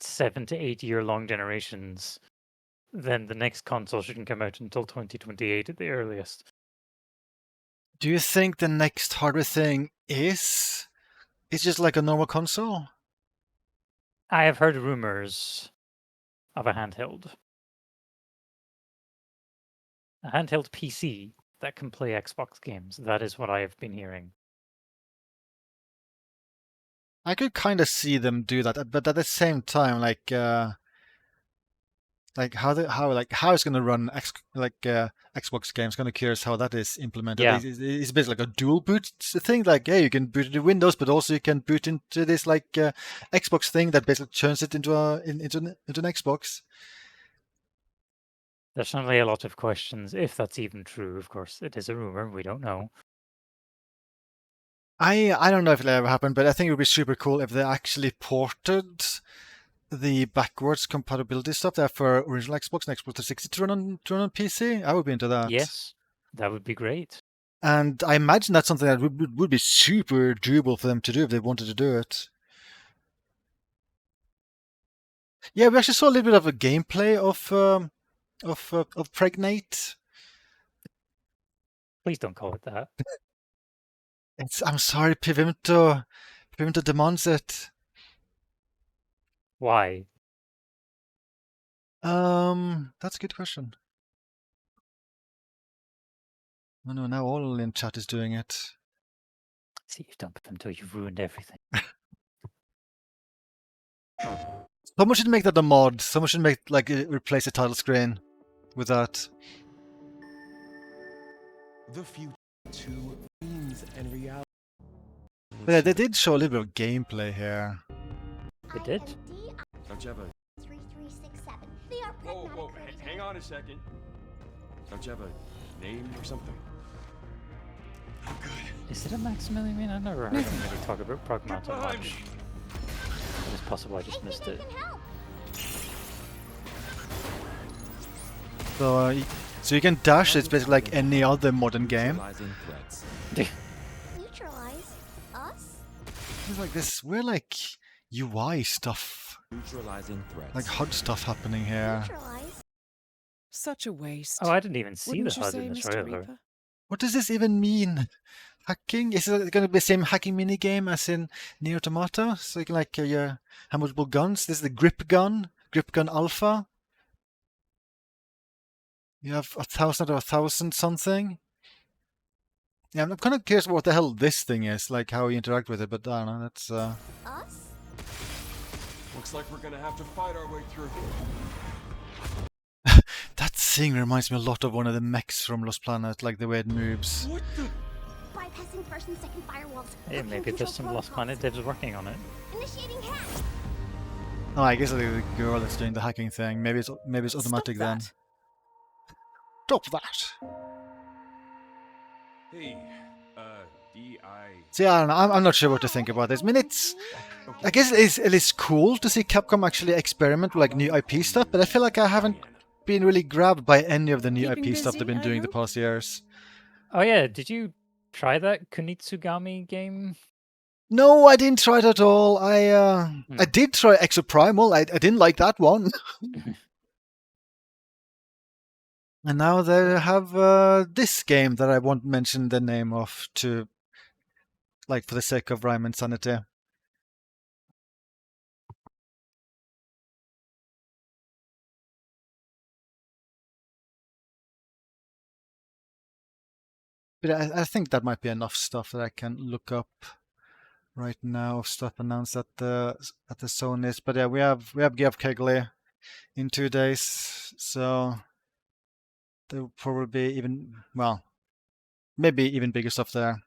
C: 7 to 8 year long generations, then the next console shouldn't come out until 2028 at the earliest.
B: Do you think the next hardware thing is? It's just like a normal console?
C: I have heard rumors of a handheld. A handheld PC that can play Xbox games. That is what I have been hearing.
B: I could kind of see them do that, but at the same time, how it's going to run Xbox games. Kind of curious how that is implemented.
C: Yeah.
B: It's basically like a dual boot thing. Like, yeah, you can boot it to Windows, but also you can boot into this Xbox thing that basically turns it into an Xbox.
C: There's certainly a lot of questions if that's even true. Of course, it is a rumor. We don't know.
B: I don't know if it'll ever happen, but I think it would be super cool if they actually ported the backwards compatibility stuff there for original Xbox and Xbox 360 to run on PC. I would be into that.
C: Yes, that would be great.
B: And I imagine that's something that would be super doable for them to do if they wanted to do it. Yeah, we actually saw a little bit of a gameplay of Pragmata.
C: Please don't call it that.
B: I'm sorry, Pivimto demands it.
C: Why?
B: That's a good question. Oh no, now all in chat is doing it.
C: See, you've done Pivimto, you've ruined everything.
B: Someone should make that a mod. Someone should make replace the title screen with that.
X: The future to dreams and reality.
B: But yeah, they did show a little bit of gameplay here.
C: They did?
X: Don't you have a...
J: 3367. They are
X: Whoa, hang on a second. Don't you have a name or something?
C: Is it a Maximilian? I never heard him really talk about Pragmata much. It is possible I just missed it.
B: So you can dash. It's basically like any other modern game.
J: Neutralize us?
B: It's like this. We're like UI stuff.
X: Neutralizing threats.
B: Like HUD stuff happening here.
G: Such a waste.
C: Oh, I didn't even see
G: Wouldn't
C: the
G: you
C: HUD
G: say,
C: in the
G: Mr.
C: trailer.
G: Reaper?
B: What does this even mean? Hacking? Is it going to be the same hacking minigame as in Nier Automata? So you can have multiple guns. This is the Grip Gun Alpha. You have 1,000 or 1,000 something. Yeah, I'm kind of curious what the hell this thing is, like how you interact with it, but I don't know, that's...
J: Us?
X: Looks like we're gonna have to fight our way through.
B: That thing reminds me a lot of one of the mechs from Lost Planet, like the way it moves.
X: What the?
J: Bypassing first and second firewalls.
C: Hey, maybe there's some Lost Planet devs working on it.
J: Initiating hack.
B: Oh, I guess the girl that's doing the hacking thing. Maybe it's automatic then. Stop that!
X: Hey, D.I.
B: See, I don't know. I'm not sure what to think about this. I mean, I guess it is cool to see Capcom actually experiment with like new IP stuff, but I feel like I haven't been really grabbed by any of the new IP stuff they've been doing the past years.
C: Oh yeah, did you try that Kunitsugami game?
B: No, I didn't try it at all. I did try Exoprimal. I didn't like that one. And now they have this game that I won't mention the name of to, like, for the sake of Ryman sanity. But I think that might be enough stuff that I can look up right now of stuff announced at the Sony's. But yeah, we have Geoff Keighley in 2 days, so there will probably be even, well, maybe even bigger stuff there.